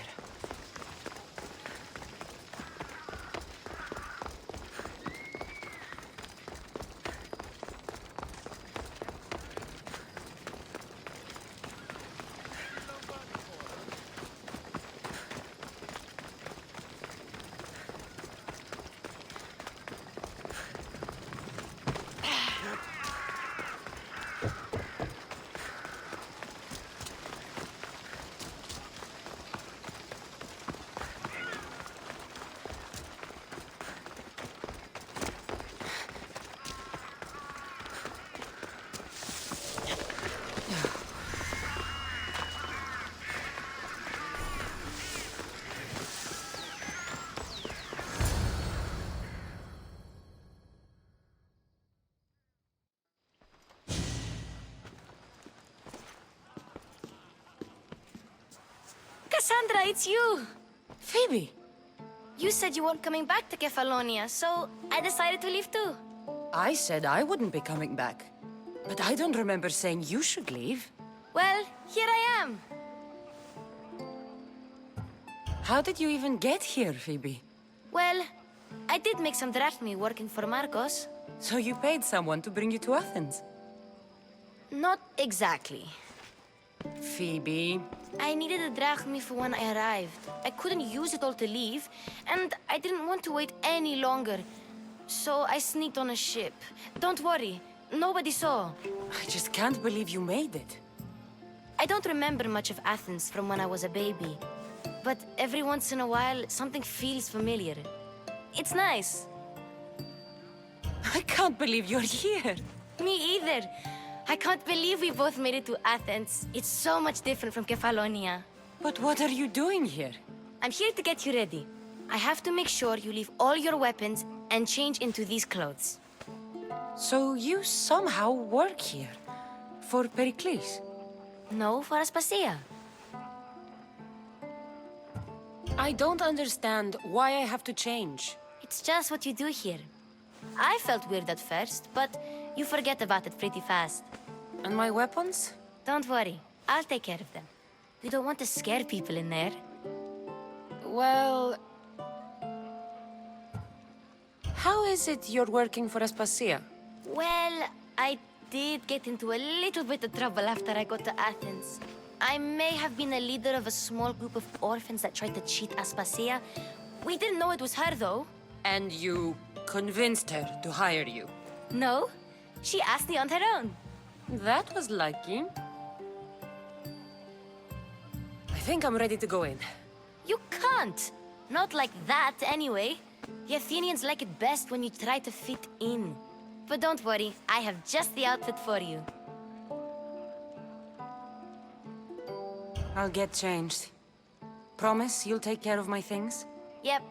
Cassandra, it's you! Phoebe! You said you weren't coming back to Kefalonia, so I decided to leave too. I said I wouldn't be coming back. But I don't remember saying you should leave. Well, here I am. How did you even get here, Phoebe? Well, I did make some drachmi working for Marcos. So you paid someone to bring you to Athens? Not exactly. Phoebe... I needed a drachmi for when I arrived. I couldn't use it all to leave, and I didn't want to wait any longer. So I sneaked on a ship. Don't worry, nobody saw. I just can't believe you made it. I don't remember much of Athens from when I was a baby. But every once in a while, something feels familiar. It's nice. I can't believe you're here. Me either. I can't believe we both made it to Athens. It's so much different from Kefalonia. But what are you doing here? I'm here to get you ready. I have to make sure you leave all your weapons and change into these clothes. So you somehow work here? For Pericles? No, for Aspasia. I don't understand why I have to change. It's just what you do here. I felt weird at first, but you forget about it pretty fast. And my weapons? Don't worry, I'll take care of them. You don't want to scare people in there. Well... How is it you're working for Aspasia? Well, I did get into a little bit of trouble after I got to Athens. I may have been a leader of a small group of orphans that tried to cheat Aspasia. We didn't know it was her, though. And you convinced her to hire you? No, she asked me on her own. That was lucky. I think I'm ready to go in. You can't. Not like that, anyway. The Athenians like it best when you try to fit in. But don't worry, I have just the outfit for you. I'll get changed. Promise you'll take care of my things? Yep.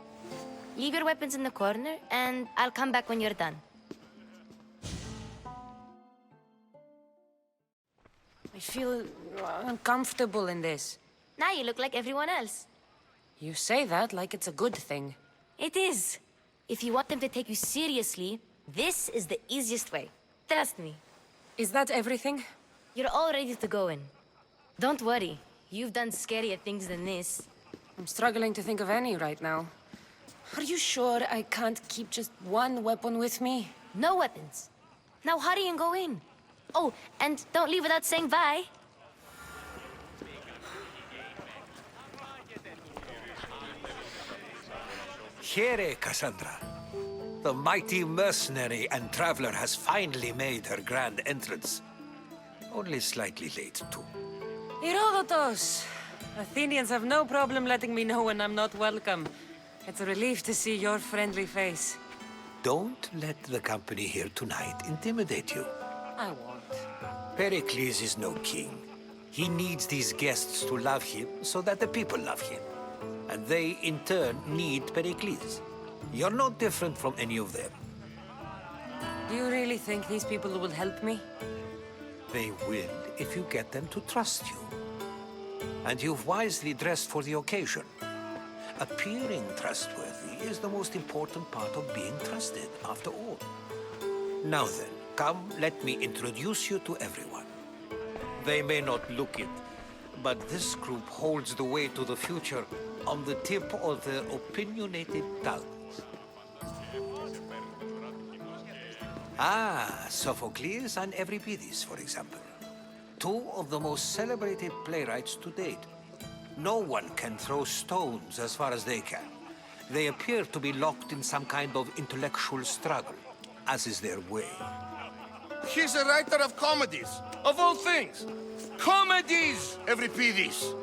Leave your weapons in the corner, and I'll come back when you're done. I feel uncomfortable in this. Now you look like everyone else. You say that like it's a good thing. It is. If you want them to take you seriously, this is the easiest way. Trust me. Is that everything? You're all ready to go in. Don't worry. You've done scarier things than this. I'm struggling to think of any right now. Are you sure I can't keep just one weapon with me? No weapons. Now hurry and go in. Oh, and don't leave without saying bye. Here, Cassandra. The mighty mercenary and traveler has finally made her grand entrance. Only slightly late, too. Herodotus! Athenians have no problem letting me know when I'm not welcome. It's a relief to see your friendly face. Don't let the company here tonight intimidate you. I won't. Pericles is no king. He needs these guests to love him so that the people love him. And they, in turn, need Pericles. You're no different from any of them. Do you really think these people will help me? They will if you get them to trust you. And you've wisely dressed for the occasion. Appearing trustworthy is the most important part of being trusted, after all. Now then, come, let me introduce you to everyone. They may not look it, But this group holds the way to the future on the tip of their opinionated tongues. Ah, Sophocles and Euripides, for example. Two of the most celebrated playwrights to date. No one can throw stones as far as they can. They appear to be locked in some kind of intellectual struggle, as is their way. He's a writer of comedies, of all things. Comedies, Euripides.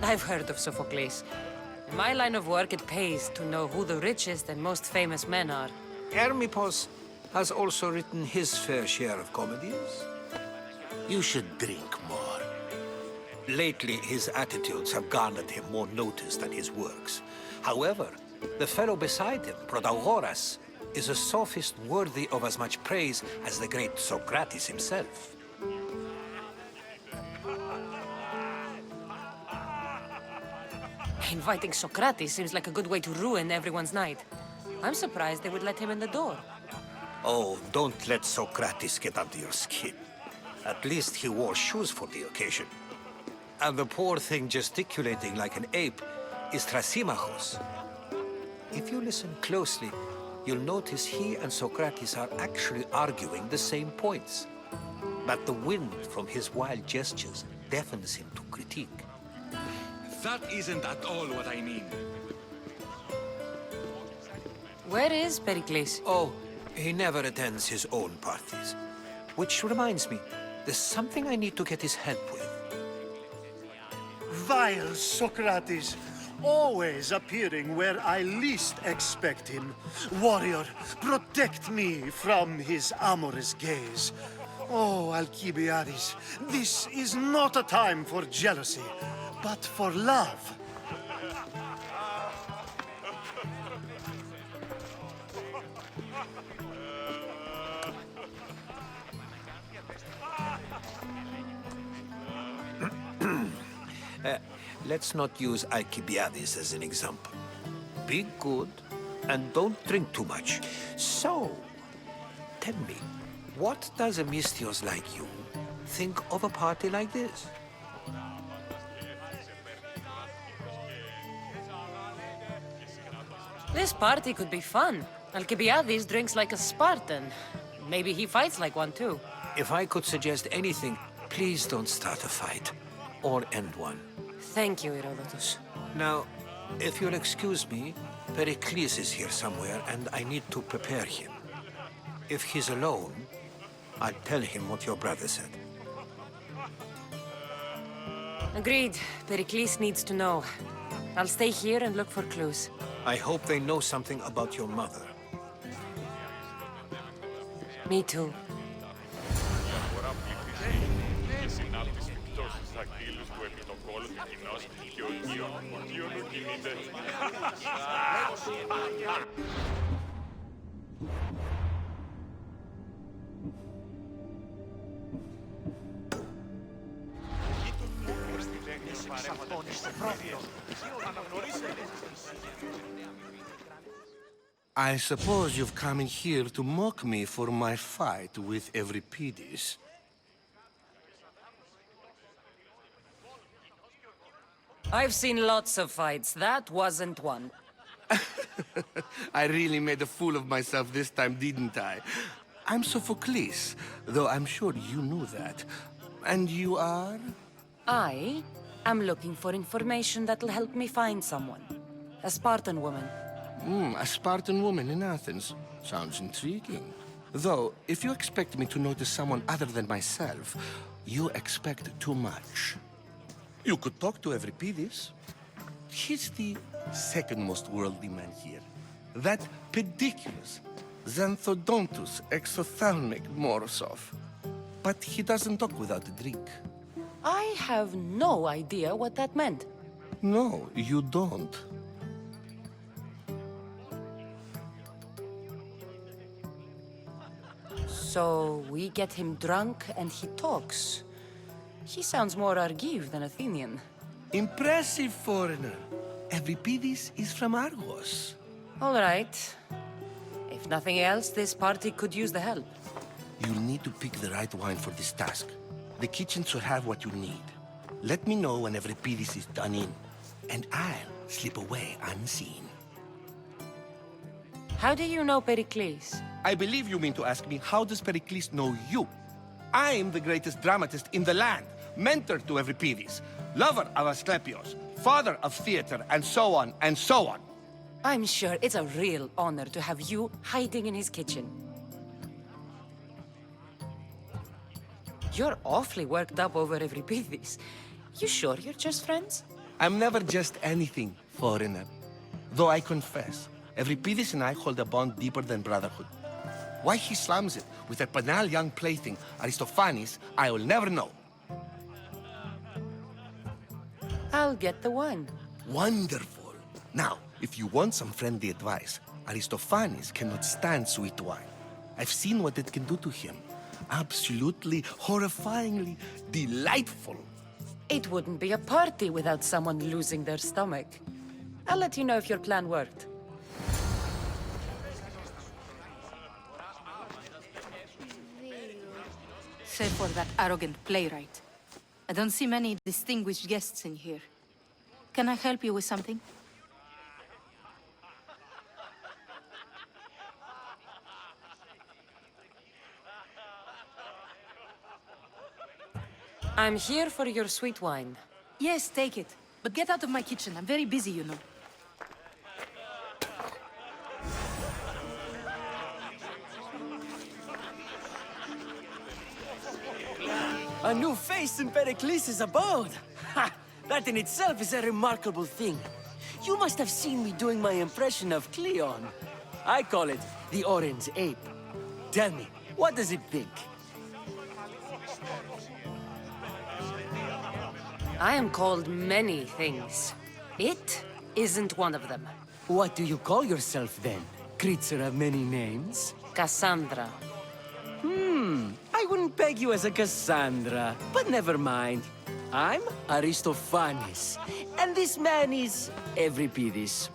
I've heard of Sophocles. In my line of work, it pays to know who the richest and most famous men are. Hermippos has also written his fair share of comedies. You should drink more. Lately, his attitudes have garnered him more notice than his works. However, the fellow beside him, Protagoras, is a sophist worthy of as much praise as the great Socrates himself. Inviting Socrates seems like a good way to ruin everyone's night. I'm surprised they would let him in the door. Oh, don't let Socrates get under your skin. At least he wore shoes for the occasion. And the poor thing gesticulating like an ape is Thrasymachos. If you listen closely, you'll notice he and Socrates are actually arguing the same points. But the wind from his wild gestures deafens him to critique. That isn't at all what I mean. Where is Pericles? Oh, he never attends his own parties. Which reminds me, there's something I need to get his help with. Vile Socrates, always appearing where I least expect him. Warrior, protect me from his amorous gaze. Oh, Alcibiades, this is not a time for jealousy, but for love. Let's not use Alcibiades as an example. Be good and don't drink too much. So, tell me, what does a Mystios like you think of a party like this? This party could be fun. Alcibiades drinks like a Spartan. Maybe he fights like one too. If I could suggest anything, please don't start a fight or end one. Thank you, Herodotus. Now, if you'll excuse me, Pericles is here somewhere and I need to prepare him. If he's alone, I'll tell him what your brother said. Agreed. Pericles needs to know. I'll stay here and look for clues. I hope they know something about your mother. Me too. I suppose you've come in here to mock me for my fight with Euripides. I've seen lots of fights. That wasn't one. I really made a fool of myself this time, didn't I? I'm Sophocles, though I'm sure you knew that. And you are? I am looking for information that'll help me find someone. A Spartan woman. A Spartan woman in Athens. Sounds intriguing. Though, if you expect me to notice someone other than myself, you expect too much. You could talk to Euripides. He's the second most worldly man here. That pediculous Xanthodontus exophthalmic Morosov. But he doesn't talk without a drink. I have no idea what that meant. No, you don't. So we get him drunk and he talks. He sounds more Argive than Athenian. Impressive foreigner. Euripides is from Argos. All right. If If nothing else, this party could use the help. You'll need to pick the right wine for this task. The kitchen should have what you need. Let me know when Euripides is done in, and I'll slip away unseen. How do you know Pericles? I believe you mean to ask me, how does Pericles know you? I'm the greatest dramatist in the land, mentor to Euripides, lover of Asclepios, father of theater, and so on, and so on. I'm sure it's a real honor to have you hiding in his kitchen. You're awfully worked up over Euripides. You sure you're just friends? I'm never just anything, foreigner. Though I confess, Euripides and I hold a bond deeper than brotherhood. Why he slams it with a banal young plaything, Aristophanes, I will never know. I'll get the wine. Wonderful. Now, if you want some friendly advice, Aristophanes cannot stand sweet wine. I've seen what it can do to him. Absolutely, horrifyingly delightful. It wouldn't be a party without someone losing their stomach. I'll let you know if your plan worked. Save for that arrogant playwright. I don't see many distinguished guests in here. Can I help you with something? I'm here for your sweet wine. Yes, take it. But get out of my kitchen. I'm very busy, you know. A new face in Pericles' abode! Ha! That in itself is a remarkable thing. You must have seen me doing my impression of Cleon. I call it the Orange Ape. Tell me, what does it think? I am called many things. It isn't one of them. What do you call yourself then? Creature of many names? Cassandra. I wouldn't peg you as a Cassandra, but never mind. I'm Aristophanes, and this man is Euripides.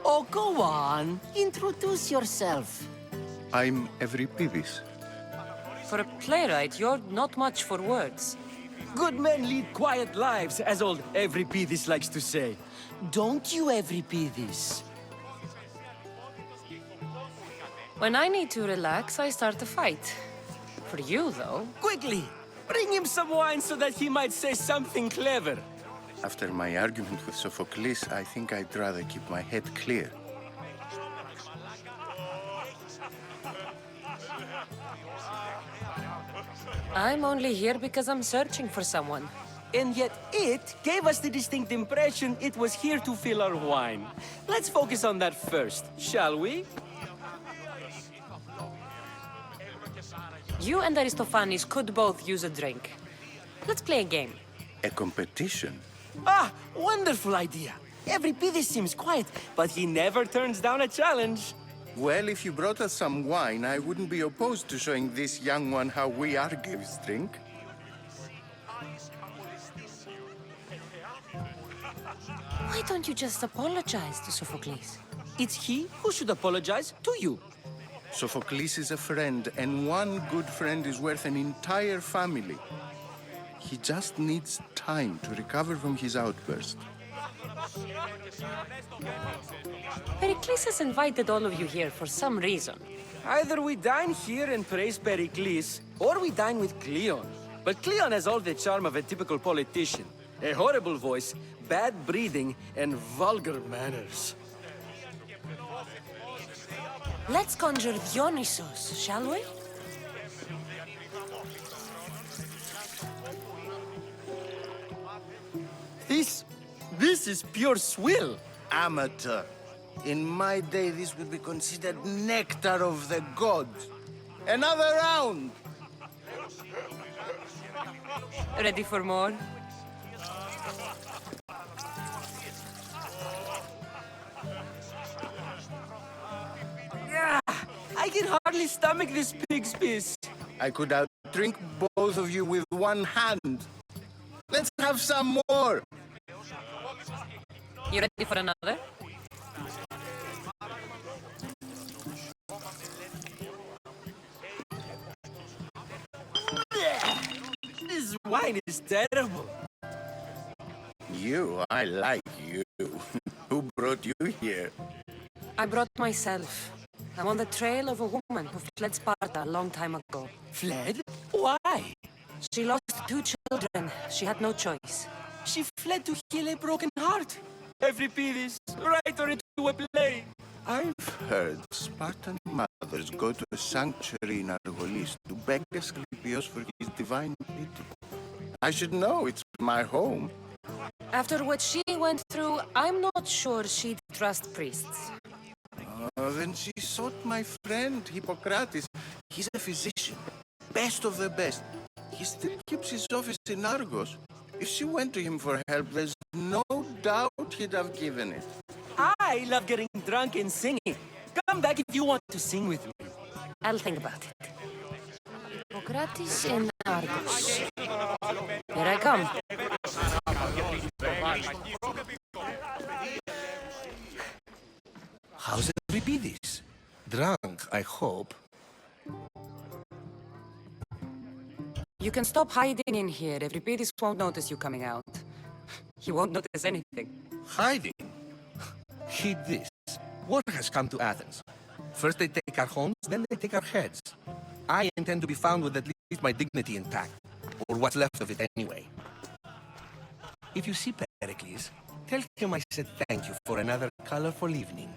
Oh, go on. Introduce yourself. I'm Euripides. For a playwright, you're not much for words. Good men lead quiet lives, as old Euripides likes to say. Don't you, Euripides? When I need to relax, I start a fight. For you, though... Quickly! Bring him some wine so that he might say something clever. After my argument with Sophocles, I think I'd rather keep my head clear. I'm only here because I'm searching for someone. And yet it gave us the distinct impression it was here to fill our wine. Let's focus on that first, shall we? You and Aristophanes could both use a drink. Let's play a game. A competition? Ah, wonderful idea. Euripides seems quiet, but he never turns down a challenge. Well, if you brought us some wine, I wouldn't be opposed to showing this young one how we Argives drink. Why don't you just apologize to Sophocles? It's he who should apologize to you. Sophocles is a friend, and one good friend is worth an entire family. He just needs time to recover from his outburst. Pericles has invited all of you here for some reason. Either we dine here and praise Pericles, or we dine with Cleon. But Cleon has all the charm of a typical politician. A horrible voice, bad breeding, and vulgar manners. Let's conjure Dionysos, shall we? This is pure swill. Amateur. In my day, this would be considered nectar of the gods. Another round! Ready for more? I can hardly stomach this pig's piss. I could outdrink both of you with one hand. Let's have some more! You ready for another? This wine is terrible. I like you. Who brought you here? I brought myself. I'm on the trail of a woman who fled Sparta a long time ago. Fled? Why? She lost 2 children. She had no choice. She fled to heal a broken heart. Euripides, write her into a play. I've heard Spartan mothers go to a sanctuary in Argolis to beg Asclepios for his divine pity. I should know, it's my home. After what she went through, I'm not sure she'd trust priests. Then she sought my friend, Hippocrates. He's a physician, best of the best. He still keeps his office in Argos. If she went to him for help, there's no doubt he'd have given it. I love getting drunk and singing. Come back if you want to sing with me. I'll think about it. Hippocrates in Argos. Here I come. How's Euripides? Drunk, I hope. You can stop hiding in here. Euripides won't notice you coming out. He won't notice anything. Hiding? Heed this. War has come to Athens. First they take our homes, then they take our heads. I intend to be found with at least my dignity intact. Or what's left of it anyway. If you see Pericles, tell him I said thank you for another colorful evening.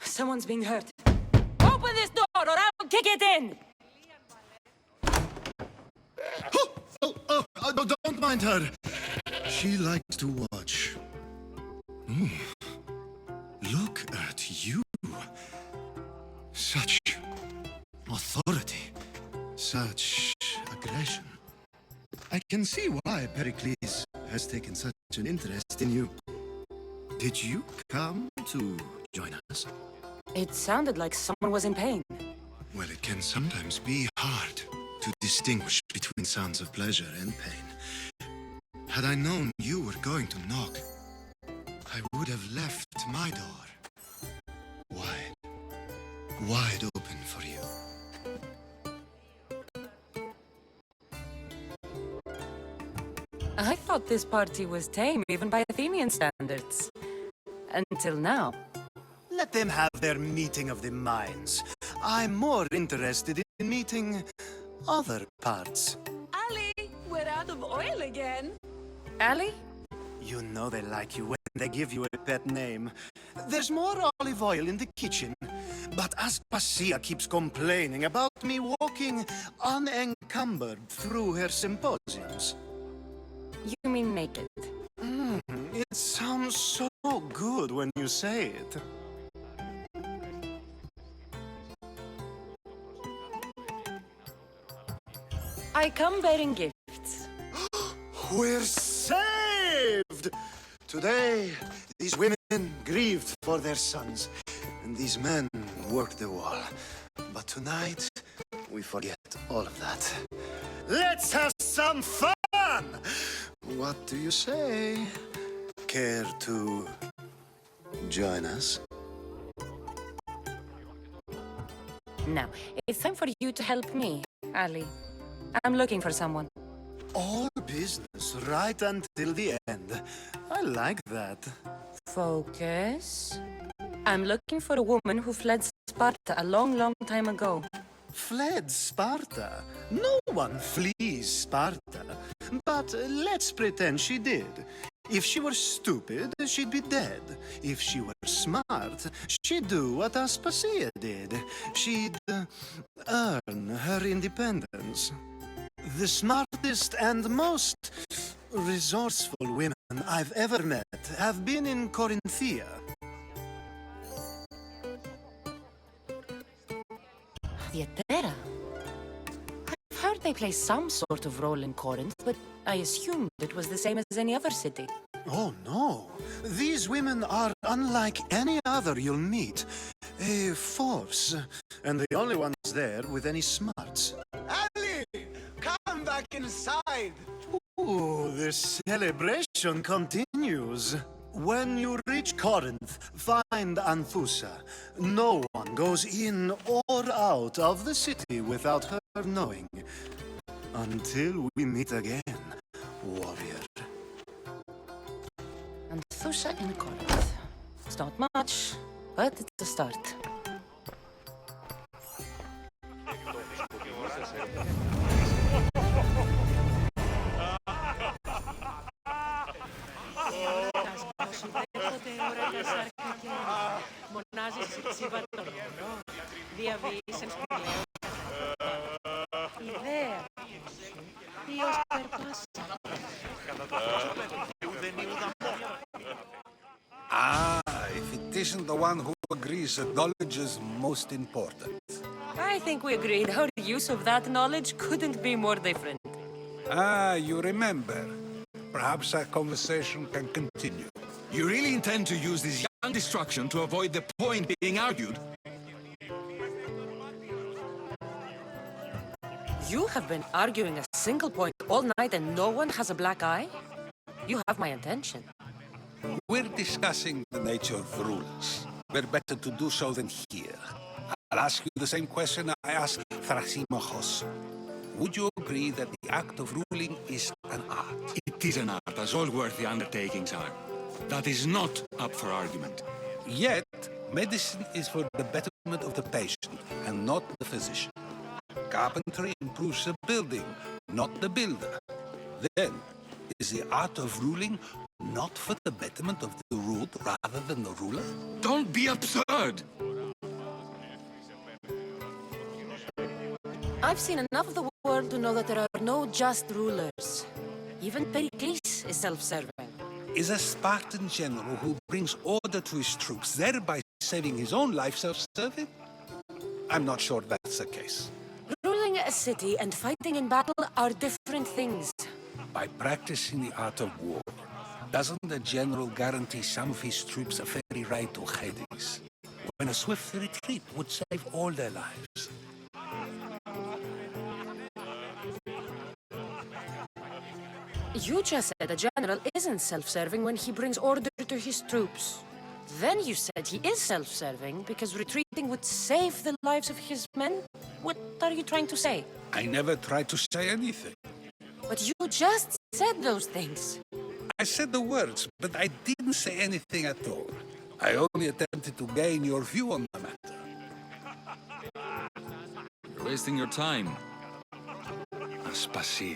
Someone's being hurt. Open this door or I'll kick it in! Don't mind her. She likes to watch. Look at you. Such authority. Such aggression. I can see why Pericles has taken such an interest in you. Did you come to join us? It sounded like someone was in pain. Well, it can sometimes be hard to distinguish between sounds of pleasure and pain. Had I known you were going to knock, I would have left my door wide open for you. I thought this party was tame, even by Athenian standards. Until now. Let them have their meeting of the minds. I'm more interested in meeting other parts. Ali, we're out of oil again. Ali? You know they like you when they give you a pet name. There's more olive oil in the kitchen, but Aspasia keeps complaining about me walking unencumbered through her symposiums. You mean naked? It sounds so good when you say it. I come bearing gifts. We're saved! Today, these women grieved for their sons, and these men worked the wall. But tonight, we forget all of that. Let's have some fun! What do you say? Care to join us? Now, it's time for you to help me, Ali. I'm looking for someone. All business right until the end. I like that. Focus. I'm looking for a woman who fled Sparta a long, long time ago. Fled Sparta? No one flees Sparta. But let's pretend she did. If she were stupid, she'd be dead. If she were smart, she'd do what Aspasia did. She'd earn her independence. The smartest and most resourceful women I've ever met have been in Corinthia. play some sort of role in Corinth, but I assumed it was the same as any other city. Oh, no. These women are unlike any other you'll meet. A force, and the only ones there with any smarts. Ali! Come back inside! Ooh, the celebration continues. When you reach Corinth, find Anthusa. No one goes in or out of the city without her knowing. Until we meet again, warrior. Anthusa in Corinth. It's not much, but it's a start. Ah, if it isn't the one who agrees that knowledge is most important. I think we agreed our use of that knowledge couldn't be more different. Ah, you remember. Perhaps our conversation can continue. You really intend to use this young destruction to avoid the point being argued? You have been arguing a single point all night and no one has a black eye? You have my attention. We're discussing the nature of the rules. We're better to do so than here. I'll ask you the same question I asked Thrasimachos. Would you agree that the act of ruling is an art? It is an art, as all worthy undertakings are. That is not up for argument. Yet, medicine is for the betterment of the patient and not the physician. Carpentry improves the building, not the builder. Then, is the art of ruling not for the betterment of the ruled rather than the ruler? Don't be absurd! I've seen enough of the world to know that there are no just rulers. Even Pericles is self-serving. Is a Spartan general who brings order to his troops, thereby saving his own life, self-serving? I'm not sure that's the case. Ruling a city and fighting in battle are different things. By practicing the art of war, doesn't the general guarantee some of his troops a ferry ride to Hades, when a swift retreat would save all their lives? You just said a general isn't self-serving when he brings order to his troops. Then you said he is self-serving because retreating would save the lives of his men? What are you trying to say? I never tried to say anything. But you just said those things. I said the words, but I didn't say anything at all. I only attempted to gain your view on the matter. You're wasting your time. Aspasia.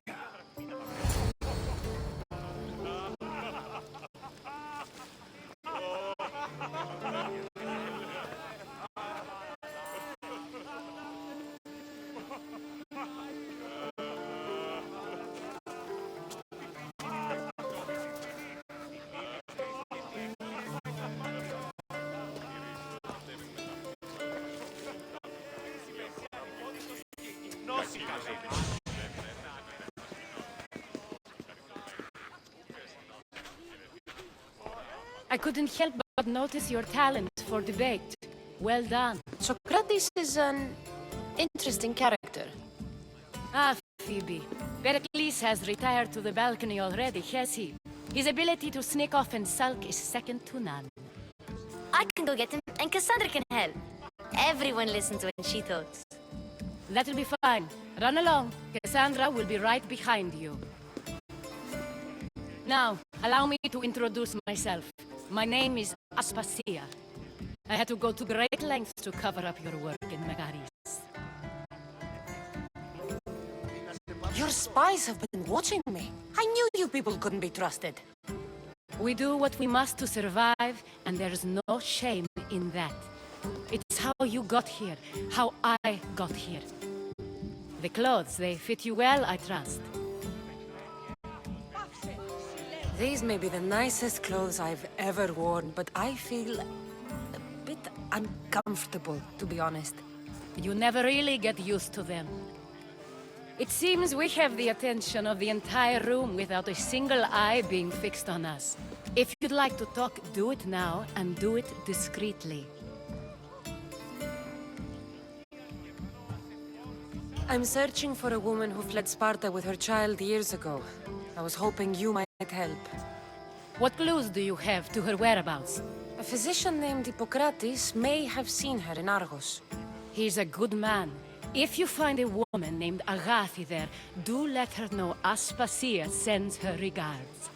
I couldn't help but notice your talent for debate. Well done. Socrates is an interesting character. Ah, Phoebe. Pericles has retired to the balcony already, has he? His ability to sneak off and sulk is second to none. I can go get him, and Cassandra can help. Everyone listens when she talks. That'll be fine. Run along. Cassandra will be right behind you. Now, allow me to introduce myself. My name is Aspasia. I had to go to great lengths to cover up your work in Megaris. Your spies have been watching me. I knew you people couldn't be trusted. We do what we must to survive, and there's no shame in that. It's how you got here, how I got here. The clothes, they fit you well, I trust. These may be the nicest clothes I've ever worn, but I feel a bit uncomfortable, to be honest. You never really get used to them. It seems we have the attention of the entire room without a single eye being fixed on us. If you'd like to talk, do it now, and do it discreetly. I'm searching for a woman who fled Sparta with her child years ago. I was hoping you might help. What clues do you have to her whereabouts? A physician named Hippocrates may have seen her in Argos. He's a good man. If you find a woman named Agathi there, do let her know Aspasia sends her regards.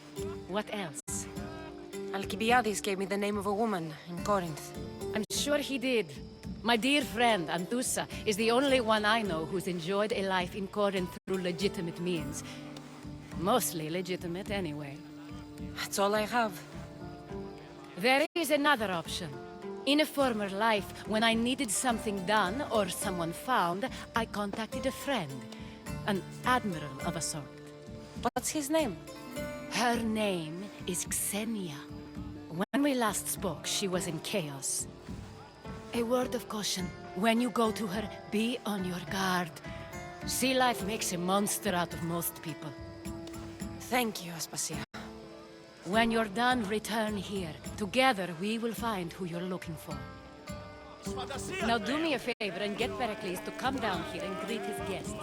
What else? Alcibiades gave me the name of a woman in Corinth. I'm sure he did. My dear friend, Antusa, is the only one I know who's enjoyed a life in Corinth through legitimate means. Mostly legitimate, anyway. That's all I have. There is another option. In a former life, when I needed something done or someone found, I contacted a friend. An admiral of a sort. What's his name? Her name is Xenia. When we last spoke, she was in chaos. A word of caution. When you go to her, be on your guard. Sea life makes a monster out of most people. Thank you, Aspasia. When you're done, return here. Together, we will find who you're looking for. Now do me a favor and get Pericles to come down here and greet his guests.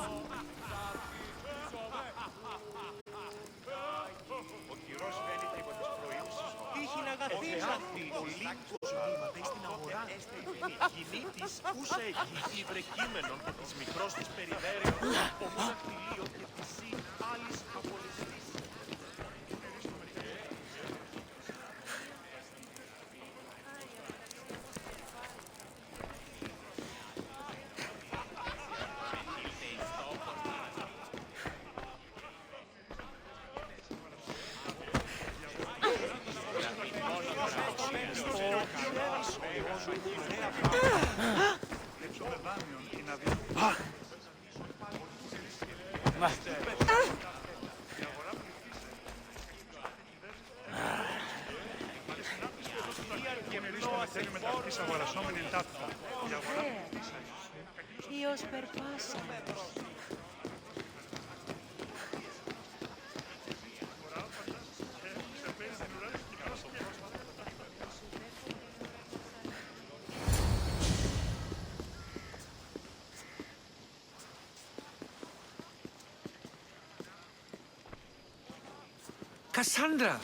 Cassandra!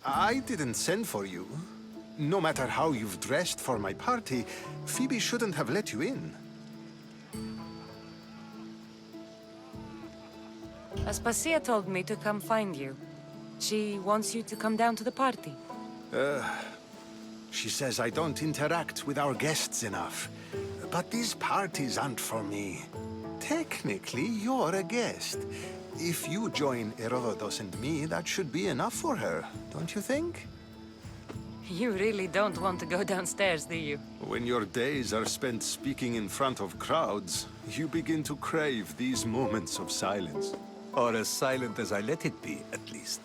I didn't send for you. No matter how you've dressed for my party, Phoebe shouldn't have let you in. Aspasia told me to come find you. She wants you to come down to the party. She says I don't interact with our guests enough. But these parties aren't for me. Technically, you're a guest. If you join Herodotus and me, that should be enough for her, don't you think? You really don't want to go downstairs, do you? When your days are spent speaking in front of crowds, you begin to crave these moments of silence. Or as silent as I let it be, at least.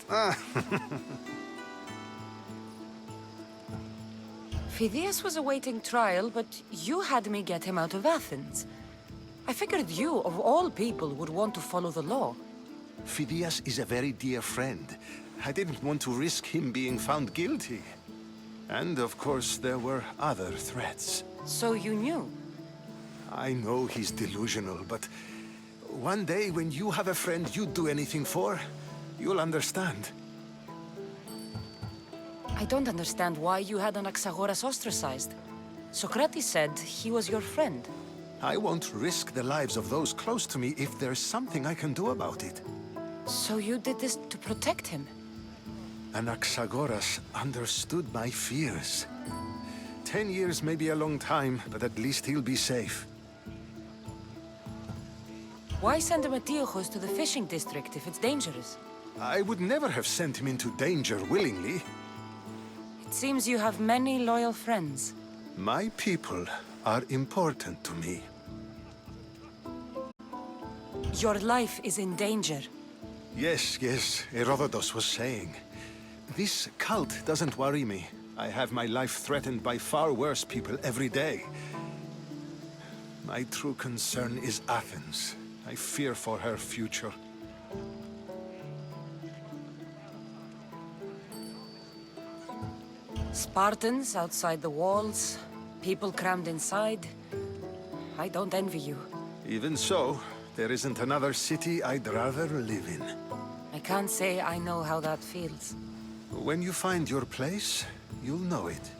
Phidias was awaiting trial, but you had me get him out of Athens. I figured you, of all people, would want to follow the law. Phidias is a very dear friend. I didn't want to risk him being found guilty. And of course, there were other threats. So you knew? I know he's delusional, but one day when you have a friend you'd do anything for, you'll understand. I don't understand why you had Anaxagoras ostracized. Socrates said he was your friend. I won't risk the lives of those close to me if there's something I can do about it. So you did this to protect him? Anaxagoras understood my fears. 10 years may be a long time, but at least he'll be safe. Why send Emetiochos to the fishing district if it's dangerous? I would never have sent him into danger willingly. It seems you have many loyal friends. My people are important to me. Your life is in danger. Yes, Herodotus was saying. This cult doesn't worry me. I have my life threatened by far worse people every day. My true concern is Athens. I fear for her future. Spartans outside the walls, people crammed inside. I don't envy you. Even so, there isn't another city I'd rather live in. I can't say I know how that feels. When you find your place, you'll know it.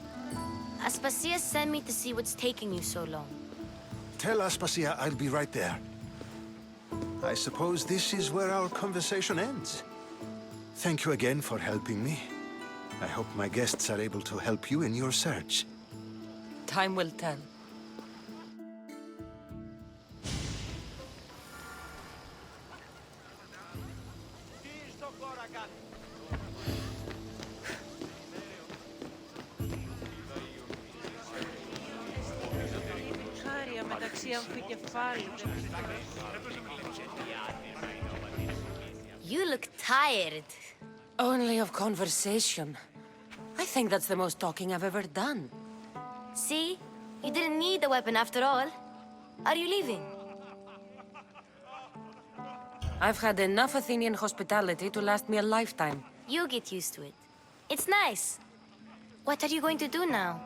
Aspasia sent me to see what's taking you so long. Tell Aspasia I'll be right there. I suppose this is where our conversation ends. Thank you again for helping me. I hope my guests are able to help you in your search. Time will tell. You look tired. Only of conversation. I think that's the most talking I've ever done. See? You didn't need the weapon after all. Are you leaving? I've had enough Athenian hospitality to last me a lifetime. You get used to it. It's nice. What are you going to do now?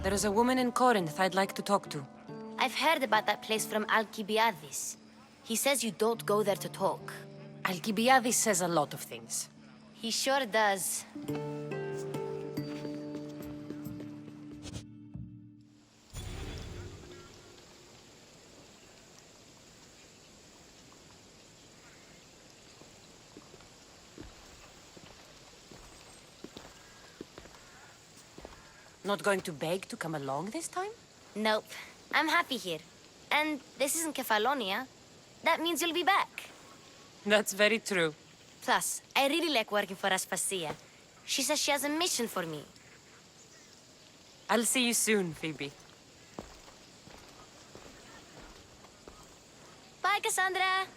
There is a woman in Corinth I'd like to talk to. I've heard about that place from Alcibiades. He says you don't go there to talk. Alcibiades says a lot of things. He sure does. Not going to beg to come along this time? Nope. I'm happy here. And this isn't Kefalonia. That means you'll be back. That's very true. Plus, I really like working for Aspasia. She says she has a mission for me. I'll see you soon, Phoebe. Bye, Cassandra!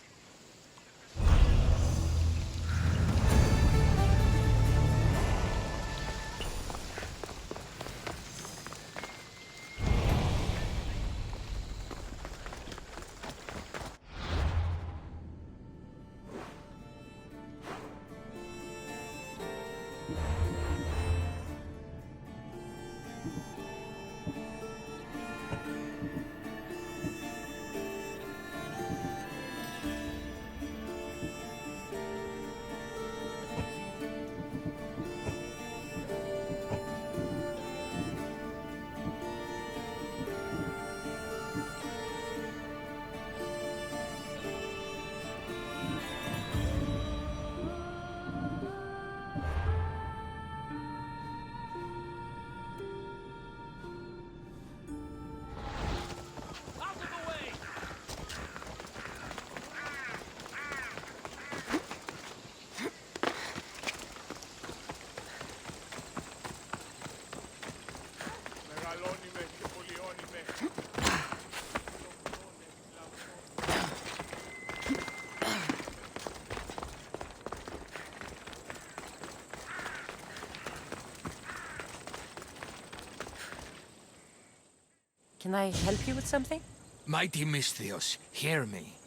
Can I help you with something? Mighty Misthios, hear me.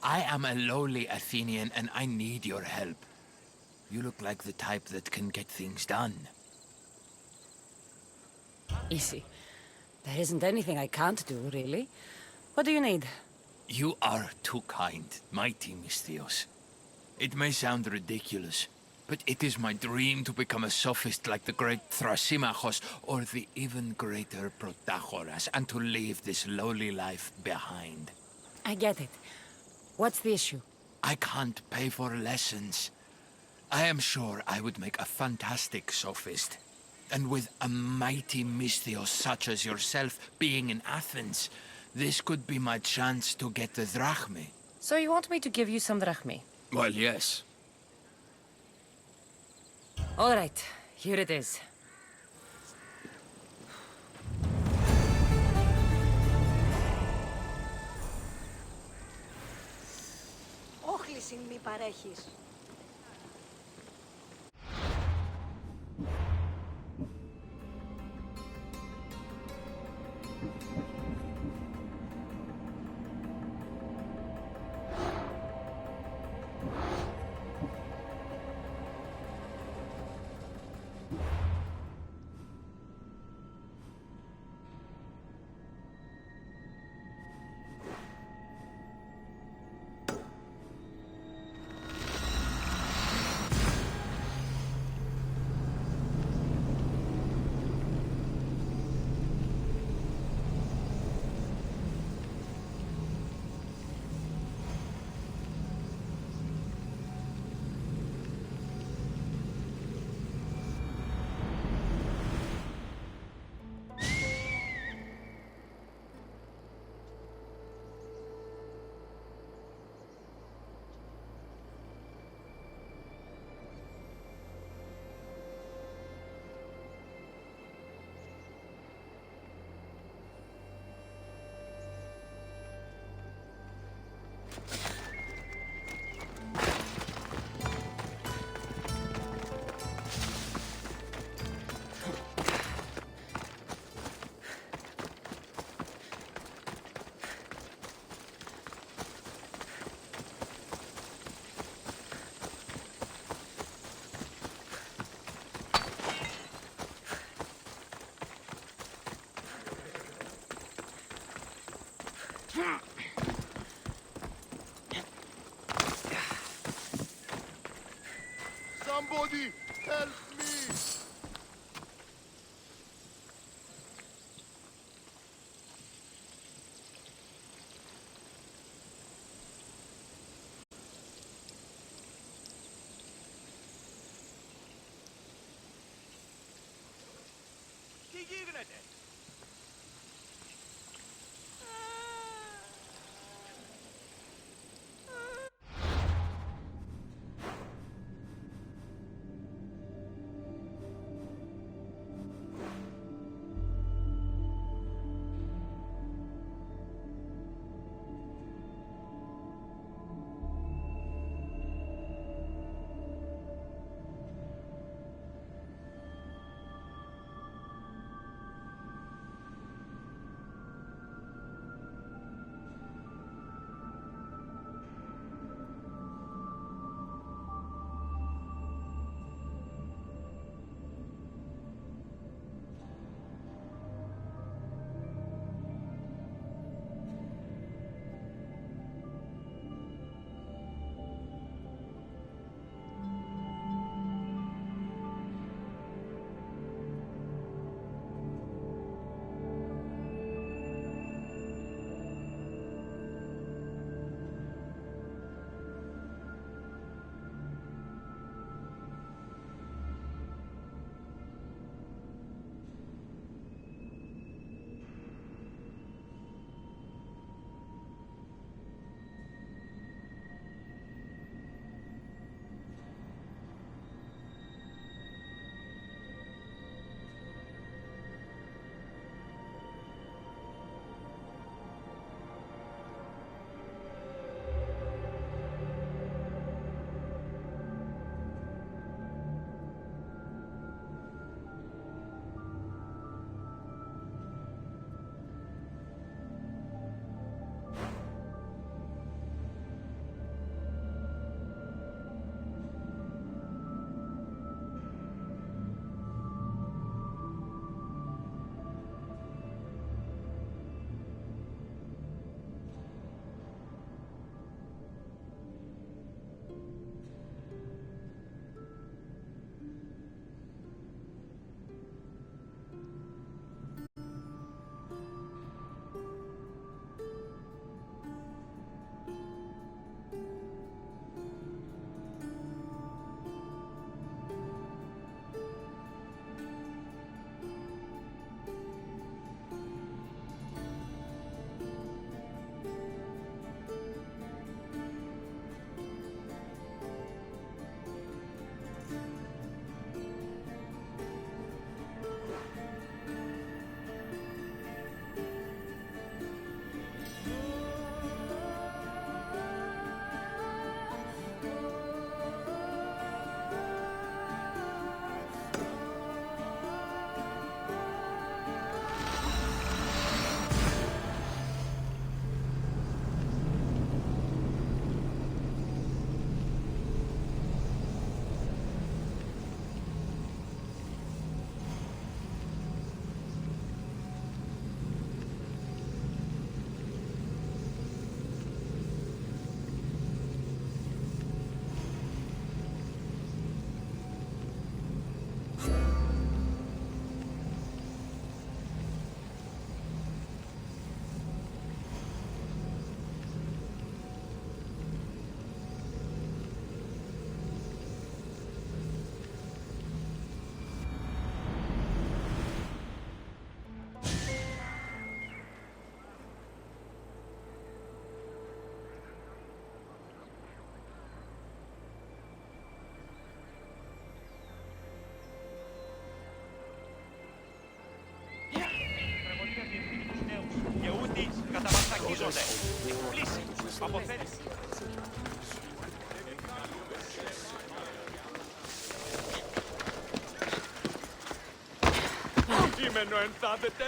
I am a lowly Athenian and I need your help. You look like the type that can get things done. Easy. There isn't anything I can't do, really. What do you need? You are too kind, mighty Misthios. It may sound ridiculous, but it is my dream to become a sophist like the great Thrasymachos or the even greater Protagoras, and to leave this lowly life behind. I get it. What's the issue? I can't pay for lessons. I am sure I would make a fantastic sophist. And with a mighty Misthios such as yourself being in Athens, this could be my chance to get the drachmae. So you want me to give you some drachmae? Well, yes. All right, here it is. Όχληση μη παρέχεις. Somebody help me! Τι γίνεται? έρχονται. Εκπλήσει. Αποφέρεις. Κείμενο ενθάδεται.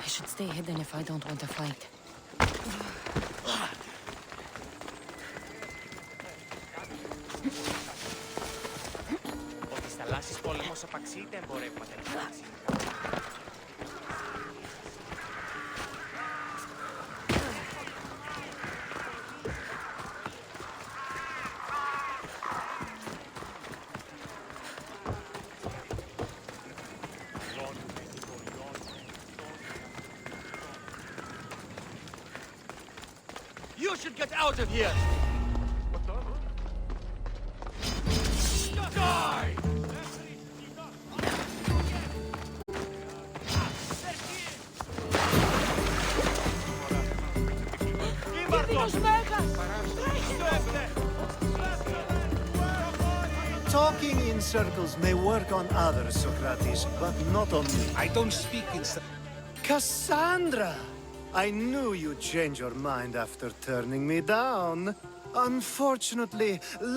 I should stay hidden if I don't want to fight. Ο της θαλάσσης πόλεμος απαξιείται εμπορεύματα. You should get out of here! Die! Talking in circles may work on others, Socrates, but not on me. I don't speak in... Cassandra! I knew you'd change your mind after turning me down. Unfortunately,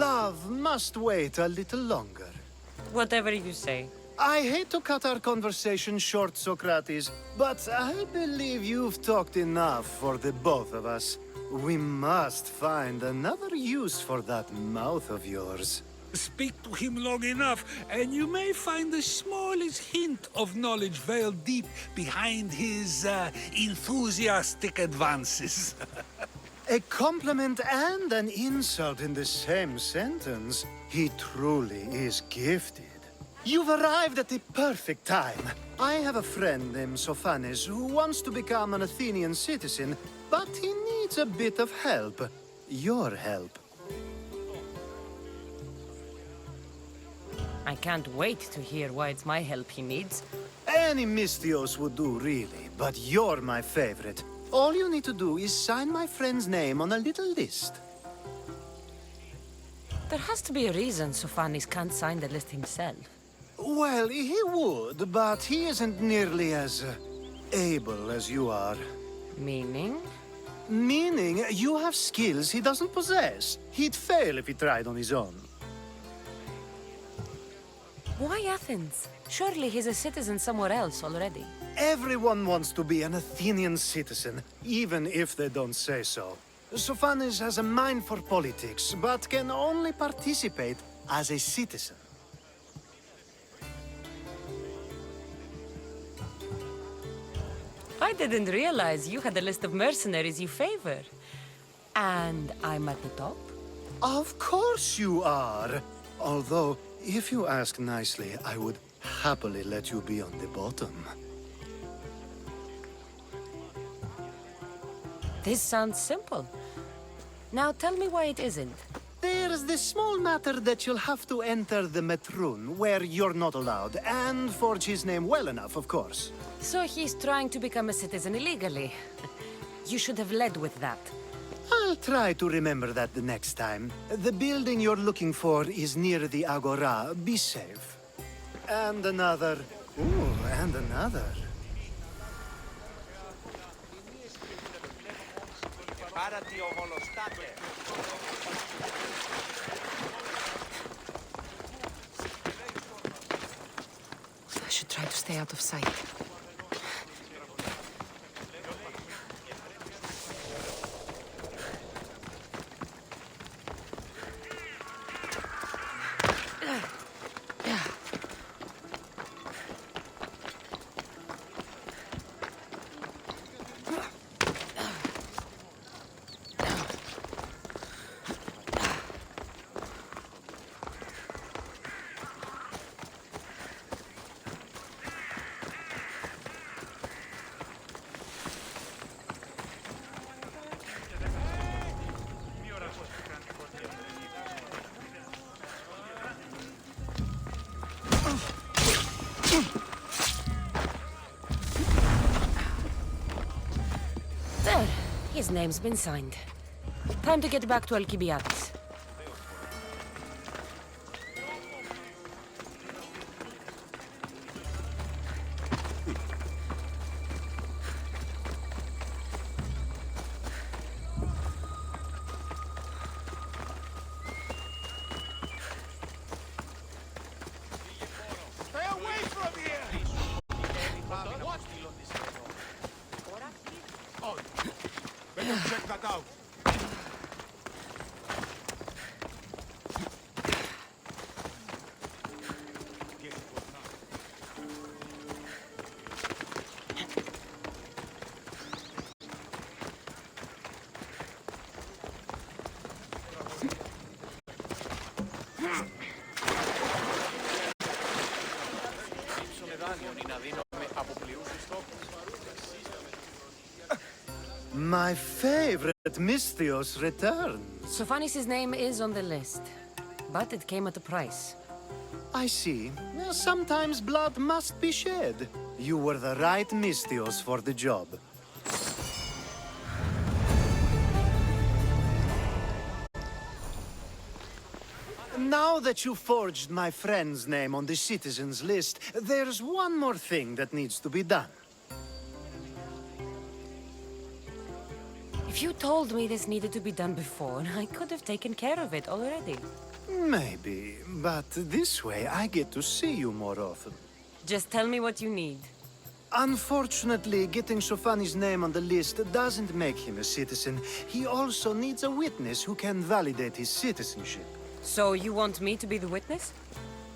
love must wait a little longer. Whatever you say. I hate to cut our conversation short, Socrates, but I believe you've talked enough for the both of us. We must find another use for that mouth of yours. Speak to him long enough, and you may find the smallest hint of knowledge veiled deep behind his enthusiastic advances. A compliment and an insult in the same sentence. He truly is gifted. You've arrived at the perfect time. I have a friend named Sophanes who wants to become an Athenian citizen, but he needs a bit of help. Your help. I can't wait to hear why it's my help he needs. Any Mystios would do, really, but you're my favorite. All you need to do is sign my friend's name on a little list. There has to be a reason Sophanes can't sign the list himself. Well, he would, but he isn't nearly as able as you are. Meaning? Meaning you have skills he doesn't possess. He'd fail if he tried on his own. Why Athens? Surely he's a citizen somewhere else already. Everyone wants to be an Athenian citizen, even if they don't say so. Sophanes has a mind for politics, but can only participate as a citizen. I didn't realize you had a list of mercenaries you favor. And I'm at the top? Of course you are. Although, if you ask nicely, I would happily let you be on the bottom. This sounds simple. Now tell me why it isn't. There's this small matter that you'll have to enter the Metroon, where you're not allowed, and forge his name well enough, of course. So he's trying to become a citizen illegally. You should have led with that. I'll try to remember that the next time. The building you're looking for is near the Agora. Be safe. And another. Ooh, and another. I should try to stay out of sight. His name's been signed. Time to get back to Alcibiades. Stay away from here! Oh, better check that out. My favorite Misthios returns. Sophanis' name is on the list, but it came at a price. I see. Well, sometimes blood must be shed. You were the right Misthios for the job. Now that you forged my friend's name on the citizens list, there's one more thing that needs to be done. If you told me this needed to be done before, I could have taken care of it already. Maybe, but this way I get to see you more often. Just tell me what you need. Unfortunately, getting Sophanis' name on the list doesn't make him a citizen. He also needs a witness who can validate his citizenship. So you want me to be the witness?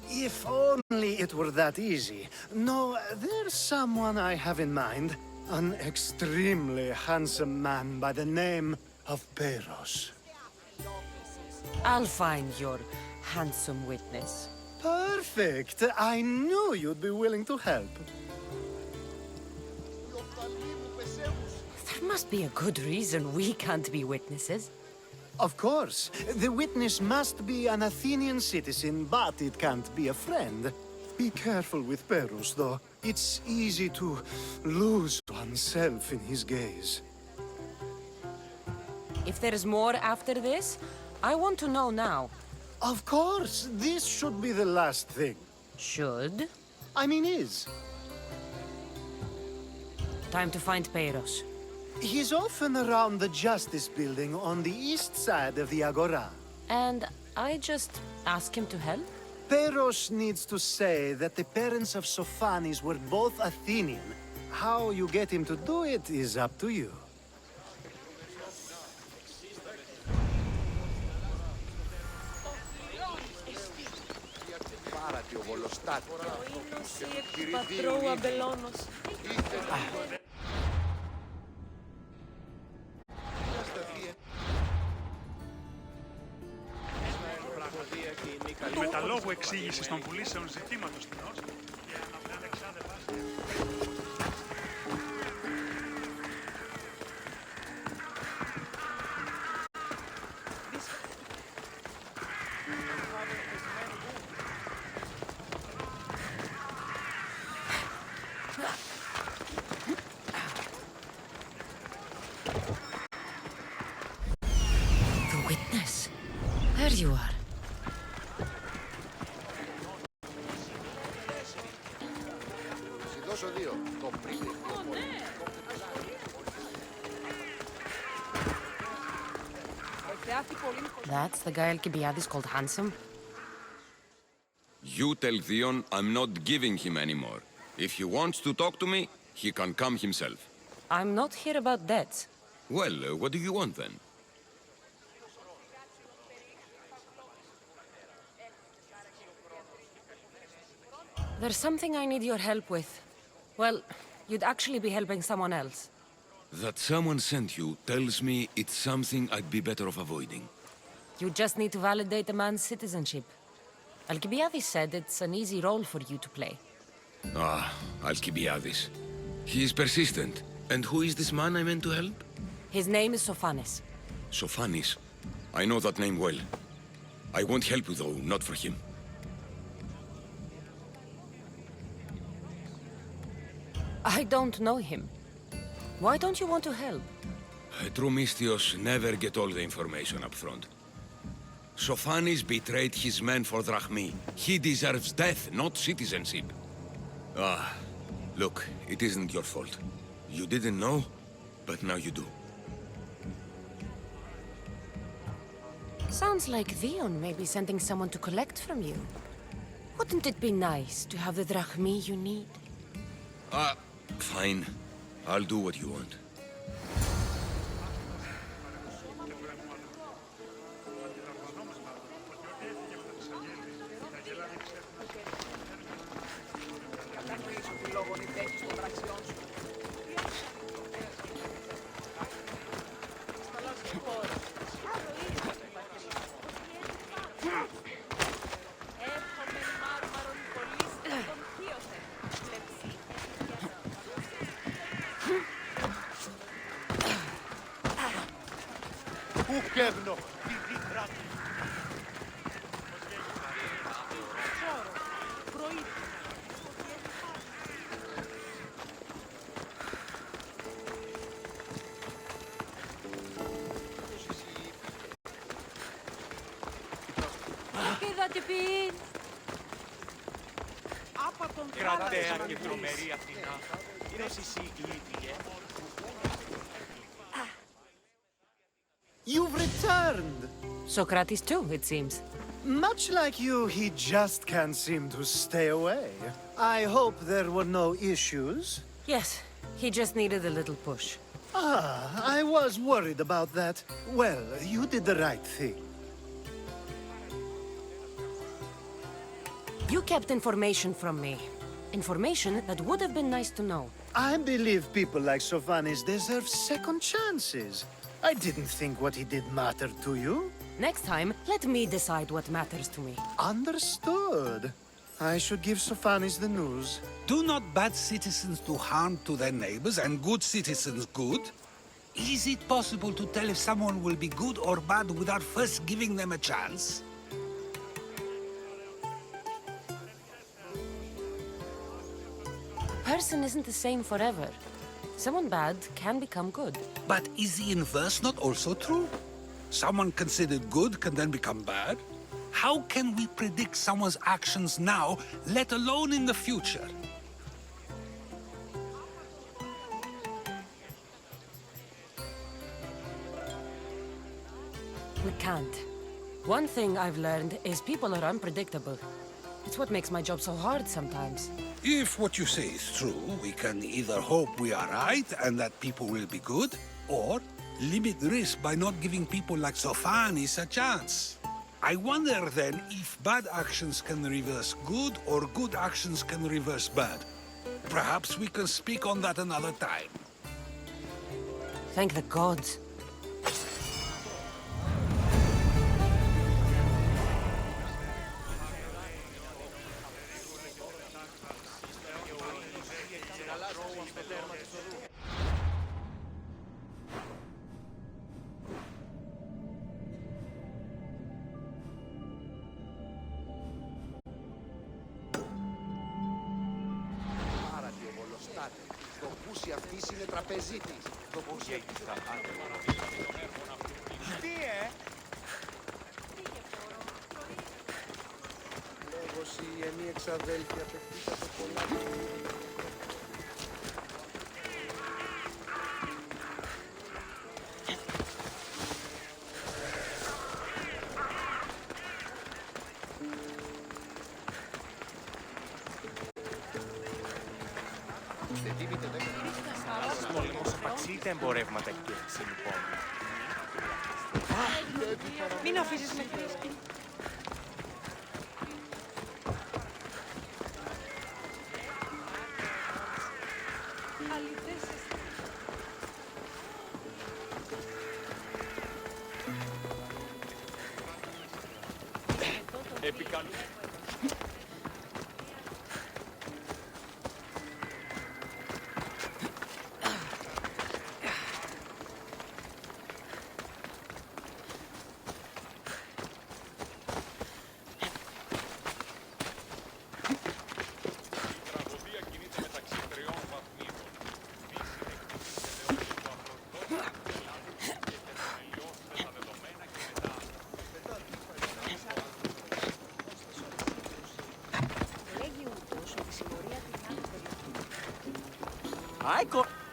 If only it were that easy. No, there's someone I have in mind. An extremely handsome man by the name of Peiros. I'll find your handsome witness. Perfect! I knew you'd be willing to help. There must be a good reason we can't be witnesses. Of course. The witness must be an Athenian citizen, but it can't be a friend. Be careful with Peiros, though. It's easy to lose oneself in his gaze. If there's more after this, I want to know now. Of course! This should be the last thing. Should? I mean is. Time to find Peiros. He's often around the Justice Building on the east side of the Agora. And I just ask him to help? Peiros needs to say that the parents of Sophanis were both Athenian. How you get him to do it is up to you. Με τα λόγου εξήγησης των πουλήσεων ζητήματος τεινός και αναπλέον εξάδελφας. The witness. There you are. That's the guy Alcibiades called handsome? You tell Theon I'm not giving him anymore. If he wants to talk to me, he can come himself. I'm not here about debts. Well, what do you want then? There's something I need your help with. Well, you'd actually be helping someone else. That someone sent you tells me it's something I'd be better off avoiding. You just need to validate a man's citizenship. Alcibiades said it's an easy role for you to play. Ah, Alcibiades. He is persistent. And who is this man I meant to help? His name is Sophanis. Sophanis. I know that name well. I won't help you though, not for him. I don't know him. Why don't you want to help? True Mystios never get all the information up front. Sophanis betrayed his men for Drachmi. He deserves death, not citizenship. Ah, look, it isn't your fault. You didn't know, but now you do. Sounds like Vion may be sending someone to collect from you. Wouldn't it be nice to have the drachmi you need? Fine. I'll do what you want. Κρατέα και τρομερή Αθηνά. Είναι εσύ η ίδια. You've returned! Socrates too, it seems. Much like you, he just can't seem to stay away. I hope there were no issues. Yes, he just needed a little push. I was worried about that. Well, you did the right thing. You kept information from me. Information that would have been nice to know. I believe people like Sophanis deserve second chances. I didn't think what he did mattered to you. Next time, let me decide what matters to me. Understood. I should give Sophanis the news. Do not bad citizens do harm to their neighbors and good citizens good? Is it possible to tell if someone will be good or bad without first giving them a chance? Person isn't the same forever. Someone bad can become good. But is the inverse not also true? Someone considered good can then become bad? How can we predict someone's actions now, let alone in the future? We can't. One thing I've learned is people are unpredictable. It's what makes my job so hard sometimes. If what you say is true, we can either hope we are right and that people will be good, or limit risk by not giving people like Sophanis a chance. I wonder then if bad actions can reverse good or good actions can reverse bad. Perhaps we can speak on that another time. Thank the gods. Το πούσι αυτής είναι τραπεζίτης. Το πούσι αυτής θα πάτε. Τι, Λόγος η ενή εξαδέλφια παιχτήκα το πολλά. Πόλεμος απαξίτε εμπορεύματα και συνυπόμουν. Μην αφήσεις με χρήσκη. Επικαλούν.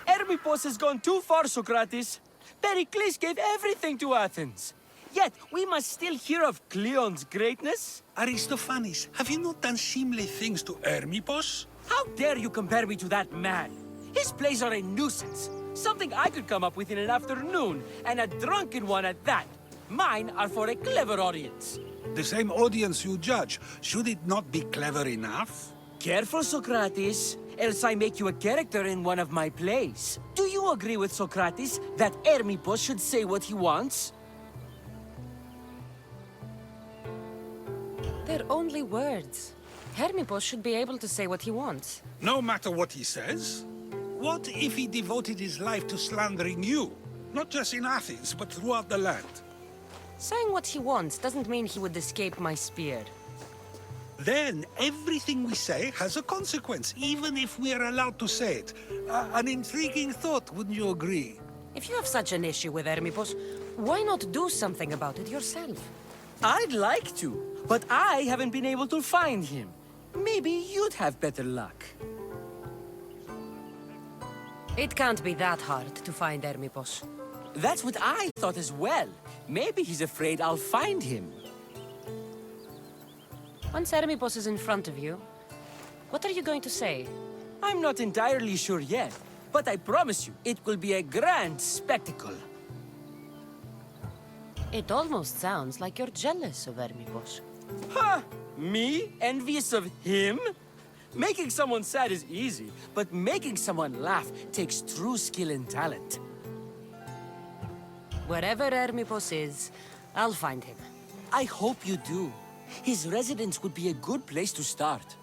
Hermippos has gone too far, Socrates. Pericles gave everything to Athens. Yet, we must still hear of Cleon's greatness. Aristophanes, have you not done seemly things to Hermippos? How dare you compare me to that man? His plays are a nuisance. Something I could come up with in an afternoon, and a drunken one at that. Mine are for a clever audience. The same audience you judge. Should it not be clever enough? Careful, Socrates, else I make you a character in one of my plays. Do you agree with Socrates that Hermippos should say what he wants? They're only words. Hermippos should be able to say what he wants. No matter what he says? What if he devoted his life to slandering you? Not just in Athens, but throughout the land. Saying what he wants doesn't mean he would escape my spear. Then everything we say has a consequence, even if we are allowed to say it. An intriguing thought, wouldn't you agree? If you have such an issue with Hermippos, why not do something about it yourself? I'd like to, but I haven't been able to find him. Maybe you'd have better luck. It can't be that hard to find Hermippos. That's what I thought as well. Maybe he's afraid I'll find him. Once Hermippos is in front of you, what are you going to say? I'm not entirely sure yet, but I promise you, it will be a grand spectacle. It almost sounds like you're jealous of Hermippos. Ha! Me? Envious of him? Making someone sad is easy, but making someone laugh takes true skill and talent. Wherever Hermippos is, I'll find him. I hope you do. His residence would be a good place to start.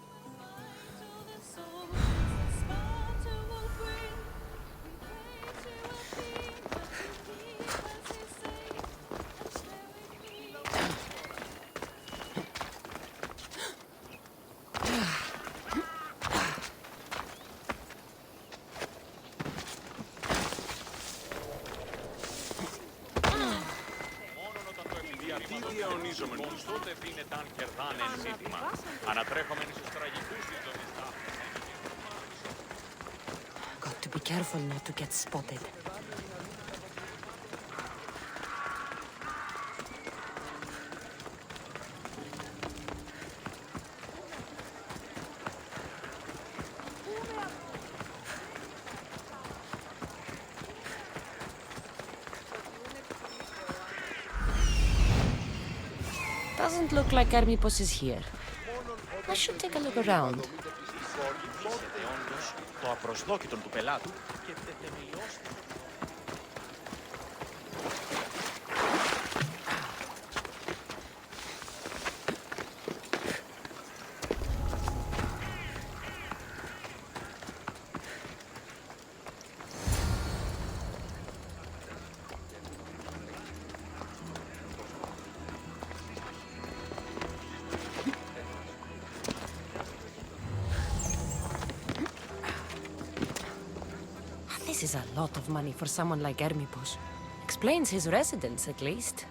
Got to be careful not to get spotted. Doesn't look like Hermippos is here. I should take a look around. Το απροσδόκητον του πελάτου και τετεμελιώστε. This is a lot of money for someone like Hermippos. Explains his residence, at least.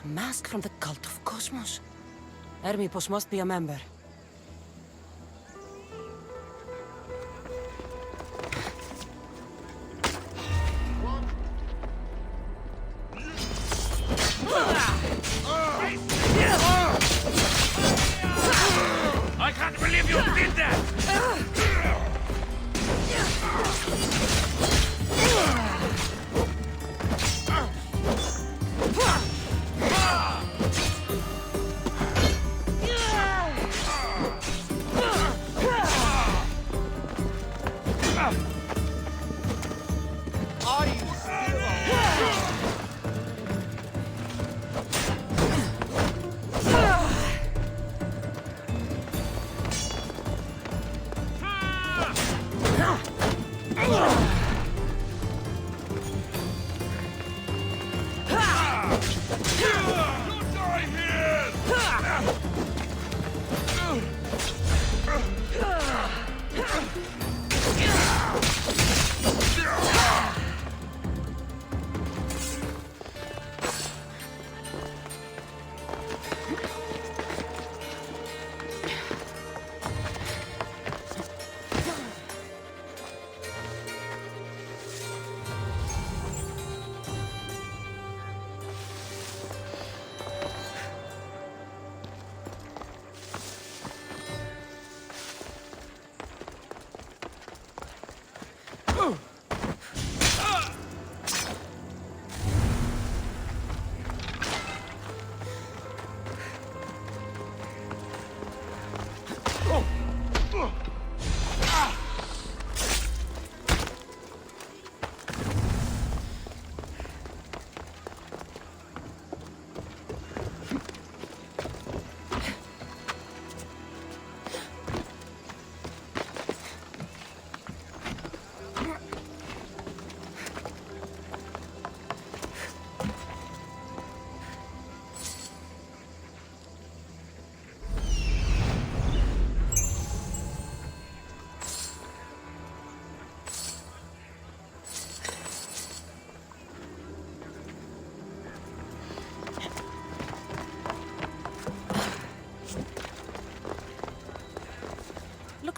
Mask from the cult of Cosmos. Hermippos must be a member. I can't believe you did that!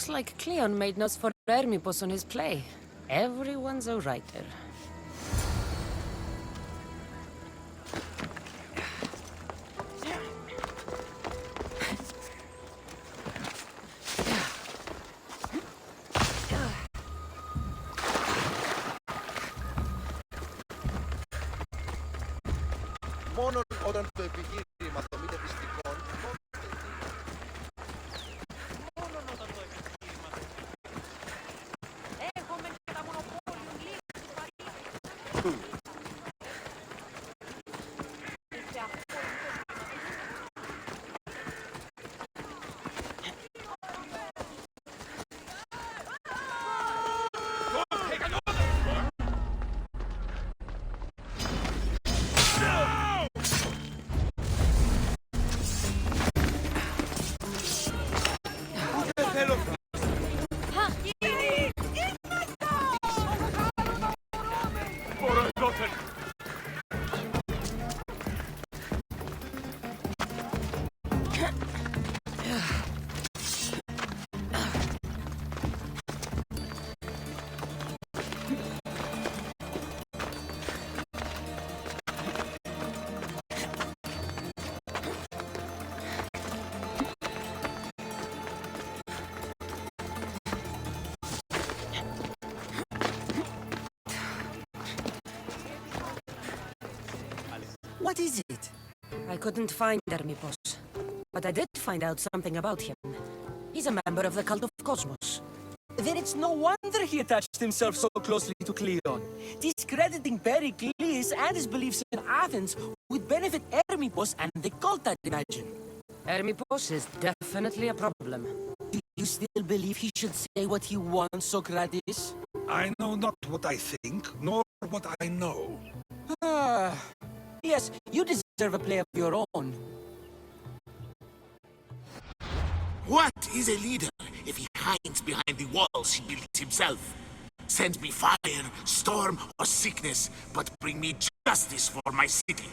Looks like Cleon made notes for Hermipos on his play. Everyone's a writer. Μόνον όταν το επιχείρημα το μη πιστικών. Έχουμε κατά μονοπόλιο λίγο στην Παρίσι. What is it? I couldn't find Hermipos, but I did find out something about him. He's a member of the cult of Cosmos. Then it's no wonder he attached himself so closely to Cleon. Discrediting Pericles and his beliefs in Athens would benefit Hermipos and the cult, I'd imagine. Hermipos is definitely a problem. Do you still believe he should say what he wants, Socrates? I know not what I think, nor what I know. Yes, you deserve a play of your own. What is a leader if he hides behind the walls he built himself? Send me fire, storm, or sickness, but bring me justice for my city.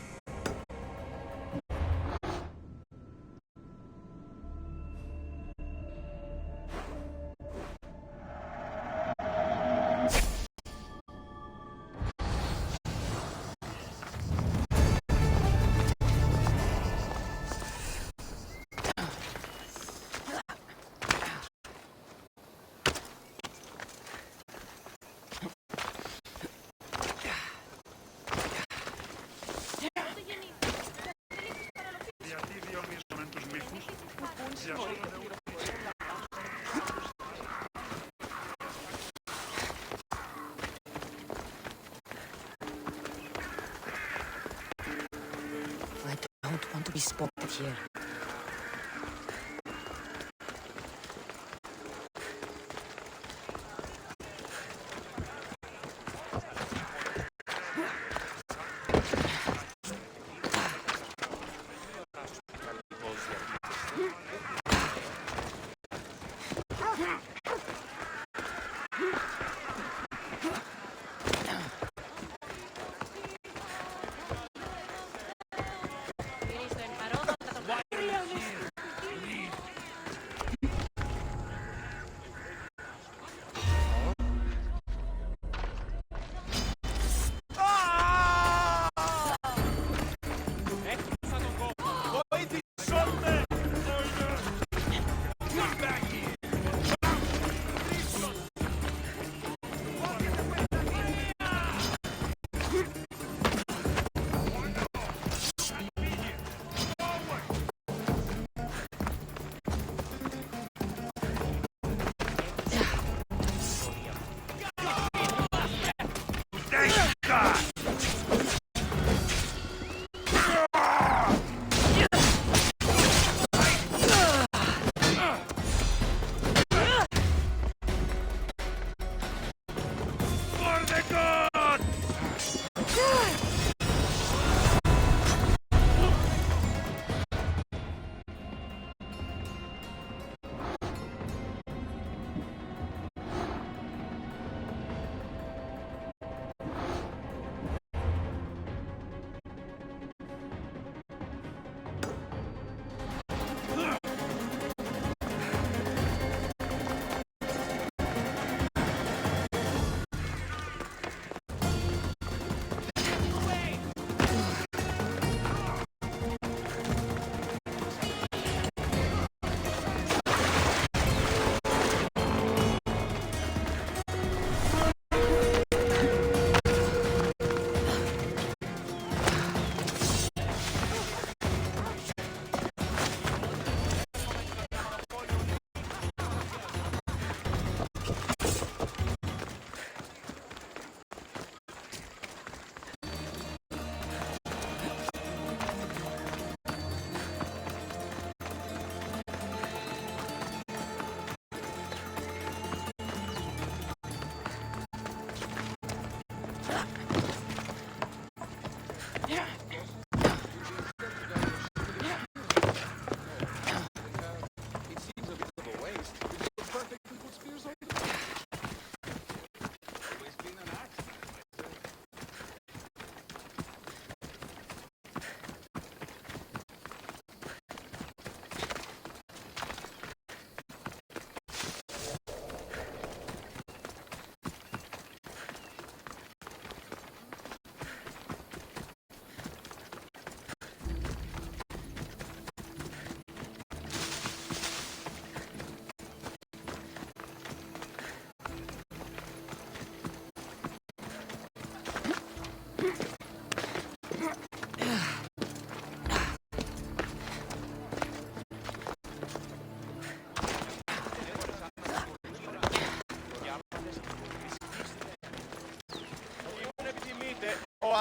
I don't want to be spotted here.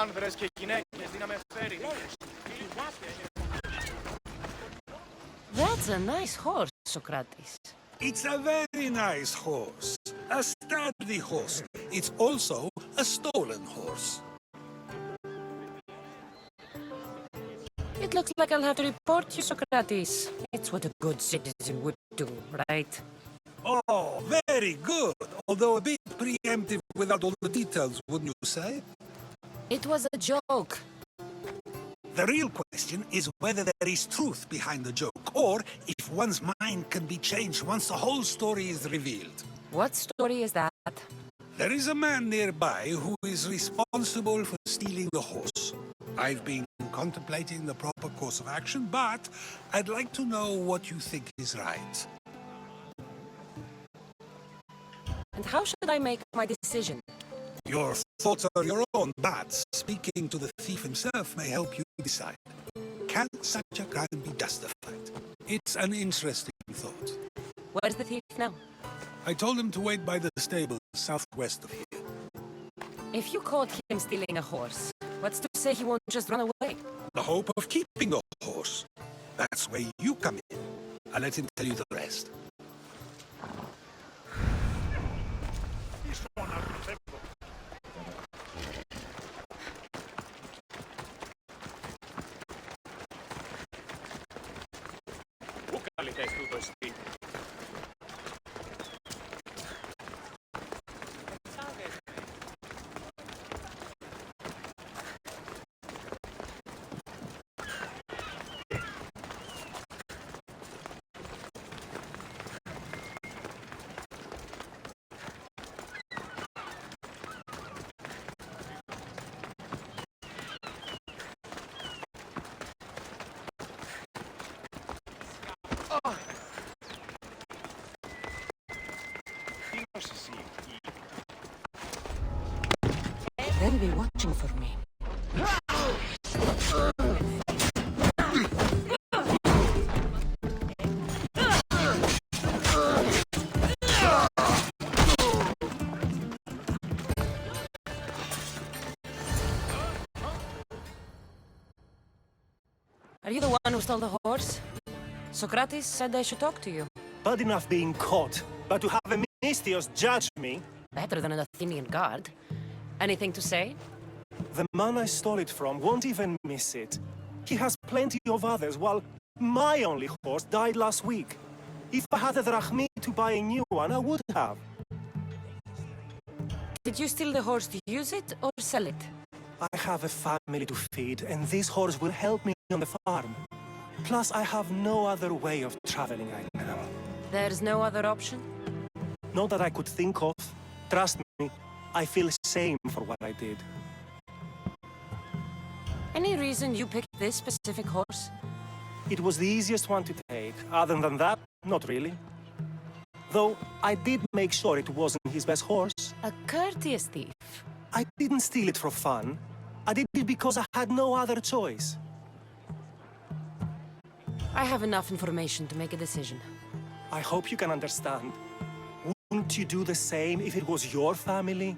άνδρες και γυναίκες δύναμε φέρει. That's a nice horse, Socrates. It's a very nice horse. A sturdy horse. It's also a stolen horse. It looks like I'll have to report you, Socrates. It's what a good citizen would do, right? Oh, very good. Although a bit preemptive without all the details, wouldn't you say? It was a joke. The real question is whether there is truth behind the joke, or if one's mind can be changed once the whole story is revealed. What story is that? There is a man nearby who is responsible for stealing the horse. I've been contemplating the proper course of action, but I'd like to know what you think is right. And how should I make my decision? Your thoughts are your own, but speaking to the thief himself may help you decide. Can such a crime be justified? It's an interesting thought. Where's the thief now? I told him to wait by the stable southwest of here. If you caught him stealing a horse, what's to say he won't just run away? The hope of keeping the horse. That's where you come in. I'll let him tell you the rest. Πού καλυτές τούτο εσύ? They'll be watching for me. Are you the one who stole the horse? Socrates said I should talk to you. Bad enough being caught, but to have a Misthios judge me? Better than an Athenian guard. Anything to say? The man I stole it from won't even miss it. He has plenty of others, while my only horse died last week. If I had a drachmi to buy a new one, I would have. Did you steal the horse to use it or sell it? I have a family to feed, and this horse will help me on the farm. Plus, I have no other way of traveling right now. There's no other option? Not that I could think of. Trust me, I feel shame for what I did. Any reason you picked this specific horse? It was the easiest one to take. Other than that, not really. Though, I did make sure it wasn't his best horse. A courteous thief. I didn't steal it for fun. I did it because I had no other choice. I have enough information to make a decision. I hope you can understand. Wouldn't you do the same if it was your family?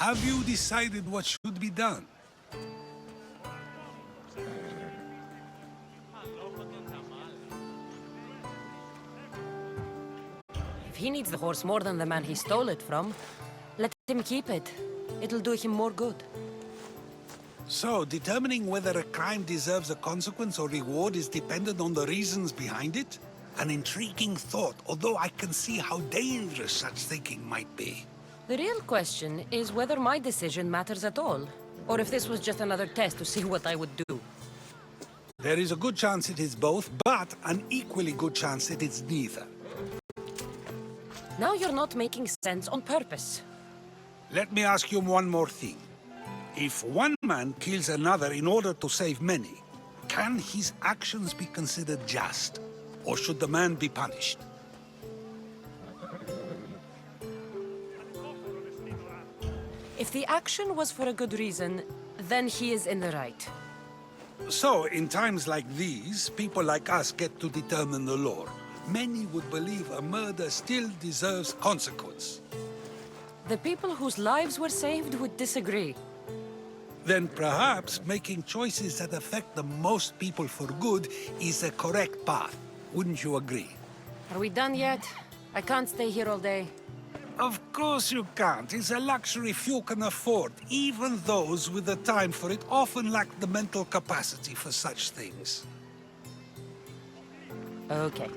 Have you decided what should be done? If he needs the horse more than the man he stole it from, let him keep it. It'll do him more good. So, determining whether a crime deserves a consequence or reward is dependent on the reasons behind it? An intriguing thought, although I can see how dangerous such thinking might be. The real question is whether my decision matters at all, or if this was just another test to see what I would do. There is a good chance it is both, but an equally good chance it is neither. Now you're not making sense on purpose. Let me ask you one more thing. If one man kills another in order to save many, can his actions be considered just? Or should the man be punished? If the action was for a good reason, then he is in the right. So, in times like these, people like us get to determine the law. Many would believe a murder still deserves consequence. The people whose lives were saved would disagree. Then perhaps making choices that affect the most people for good is the correct path. Wouldn't you agree? Are we done yet? I can't stay here all day. Of course you can't. It's a luxury few can afford. Even those with the time for it often lack the mental capacity for such things. Okay.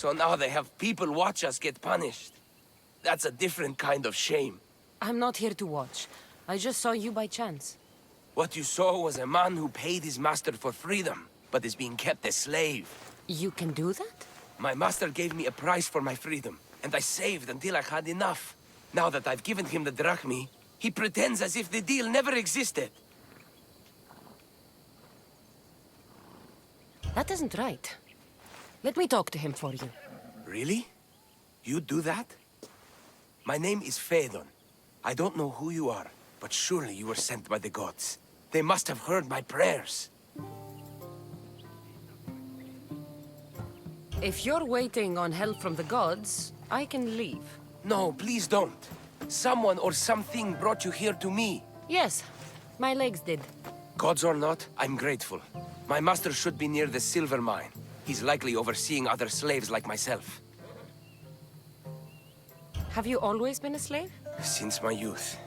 So now they have people watch us get punished. That's a different kind of shame. I'm not here to watch. I just saw you by chance. What you saw was a man who paid his master for freedom, but is being kept a slave. You can do that? My master gave me a price for my freedom, and I saved until I had enough. Now that I've given him the drachmi, he pretends as if the deal never existed. That isn't right. Let me talk to him for you. Really? You do that? My name is Phaedon. I don't know who you are, but surely you were sent by the gods. They must have heard my prayers. If you're waiting on help from the gods, I can leave. No, please don't. Someone or something brought you here to me. Yes, my legs did. Gods or not, I'm grateful. My master should be near the silver mine. He's likely overseeing other slaves like myself. Have you always been a slave? Since my youth.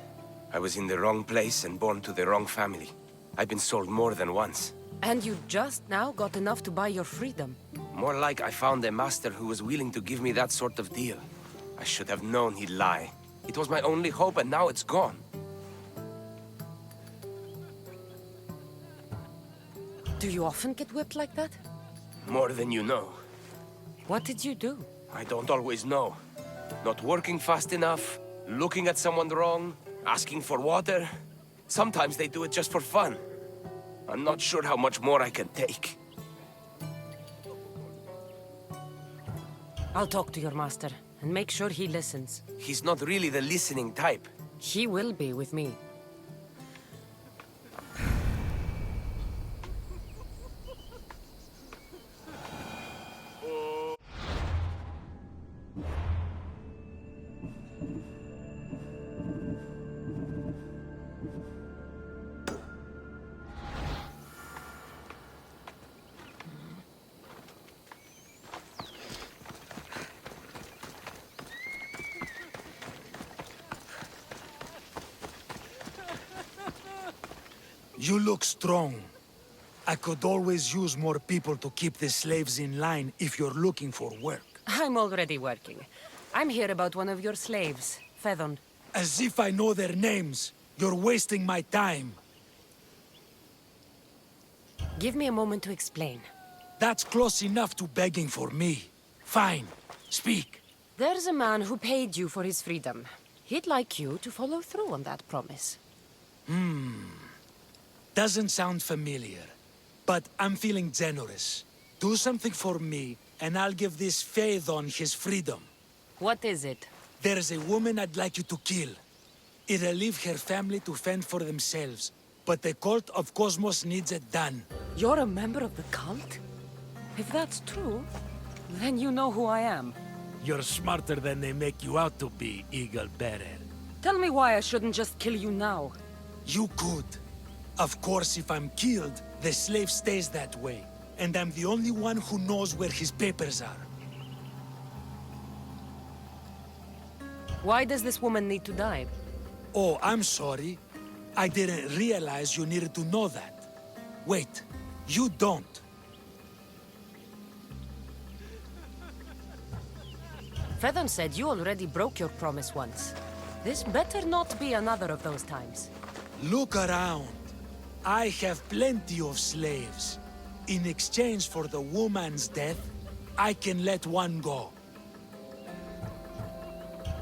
I was in the wrong place and born to the wrong family. I've been sold more than once. And you just now got enough to buy your freedom. More like I found a master who was willing to give me that sort of deal. I should have known he'd lie. It was my only hope, and now it's gone. Do you often get whipped like that? More than you know. What did you do? I don't always know. Not working fast enough, looking at someone wrong, asking for water. Sometimes they do it just for fun. I'm not sure how much more I can take. I'll talk to your master, and make sure he listens. He's not really the listening type. He will be with me. You look strong. I could always use more people to keep the slaves in line if you're looking for work. I'm already working. I'm here about one of your slaves, Fedon. As if I know their names. You're wasting my time. Give me a moment to explain. That's close enough to begging for me. Fine. Speak. There's a man who paid you for his freedom. He'd like you to follow through on that promise. Doesn't sound familiar. But I'm feeling generous. Do something for me, and I'll give this Phaethon his freedom. What is it? There's a woman I'd like you to kill. It'll leave her family to fend for themselves. But the cult of Cosmos needs it done. You're a member of the cult? If that's true, then you know who I am. You're smarter than they make you out to be, Eagle Bearer. Tell me why I shouldn't just kill you now. You could. Of course, if I'm killed, the slave stays that way. And I'm the only one who knows where his papers are. Why does this woman need to die? Oh, I'm sorry. I didn't realize you needed to know that. Wait, you don't. Fedon said you already broke your promise once. This better not be another of those times. Look around. I have plenty of slaves. In exchange for the woman's death, I can let one go.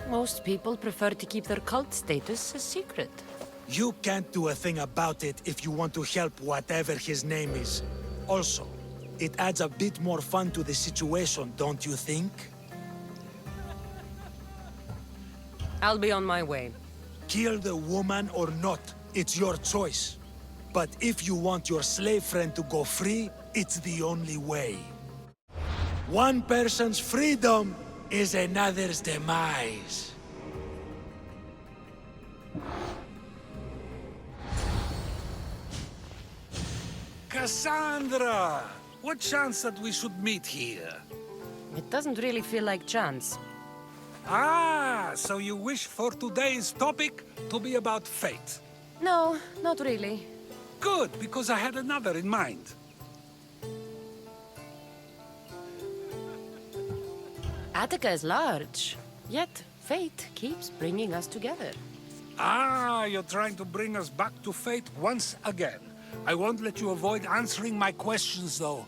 Most people prefer to keep their cult status a secret. You can't do a thing about it if you want to help whatever his name is. Also, it adds a bit more fun to the situation, don't you think? I'll be on my way. Kill the woman or not, it's your choice. But if you want your slave friend to go free, it's the only way. One person's freedom is another's demise. Cassandra! What chance that we should meet here? It doesn't really feel like chance. Ah, so you wish for today's topic to be about fate? No, not really. Good, because I had another in mind. Attica is large, yet fate keeps bringing us together. Ah, you're trying to bring us back to fate once again. I won't let you avoid answering my questions, though.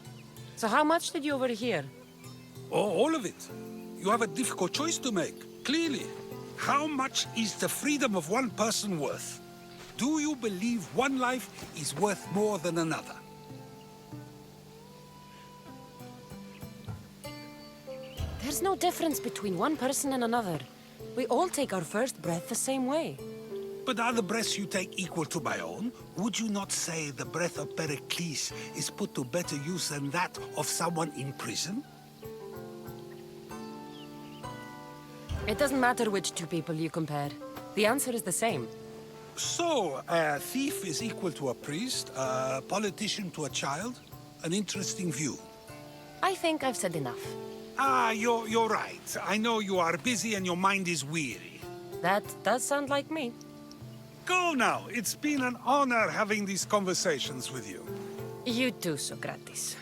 So how much did you overhear? Oh, all of it. You have a difficult choice to make, clearly. How much is the freedom of one person worth? Do you believe one life is worth more than another? There's no difference between one person and another. We all take our first breath the same way. But are the breaths you take equal to my own? Would you not say the breath of Pericles is put to better use than that of someone in prison? It doesn't matter which two people you compare. The answer is the same. So, a thief is equal to a priest, a politician to a child? An interesting view. I think I've said enough. Ah, you're right. I know you are busy and your mind is weary. That does sound like me. Go now. It's been an honor having these conversations with you. You too, Socrates.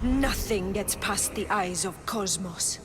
Nothing gets past the eyes of Cosmos.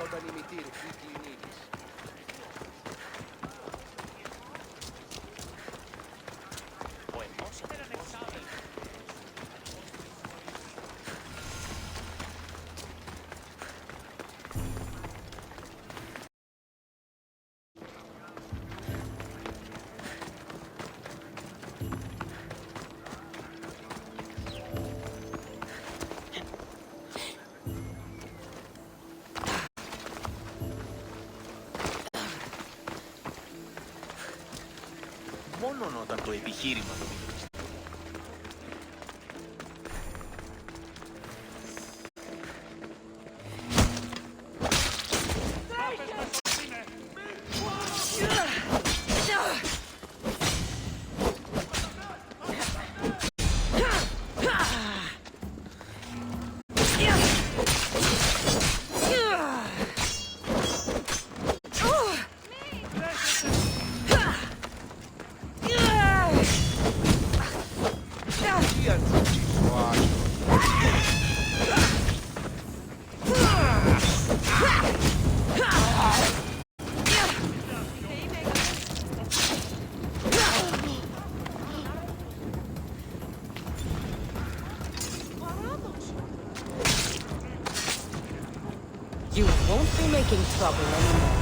όταν η μητήρη κλείνεις. Μόνον όταν το επιχείρημα το δίνει. making trouble anymore.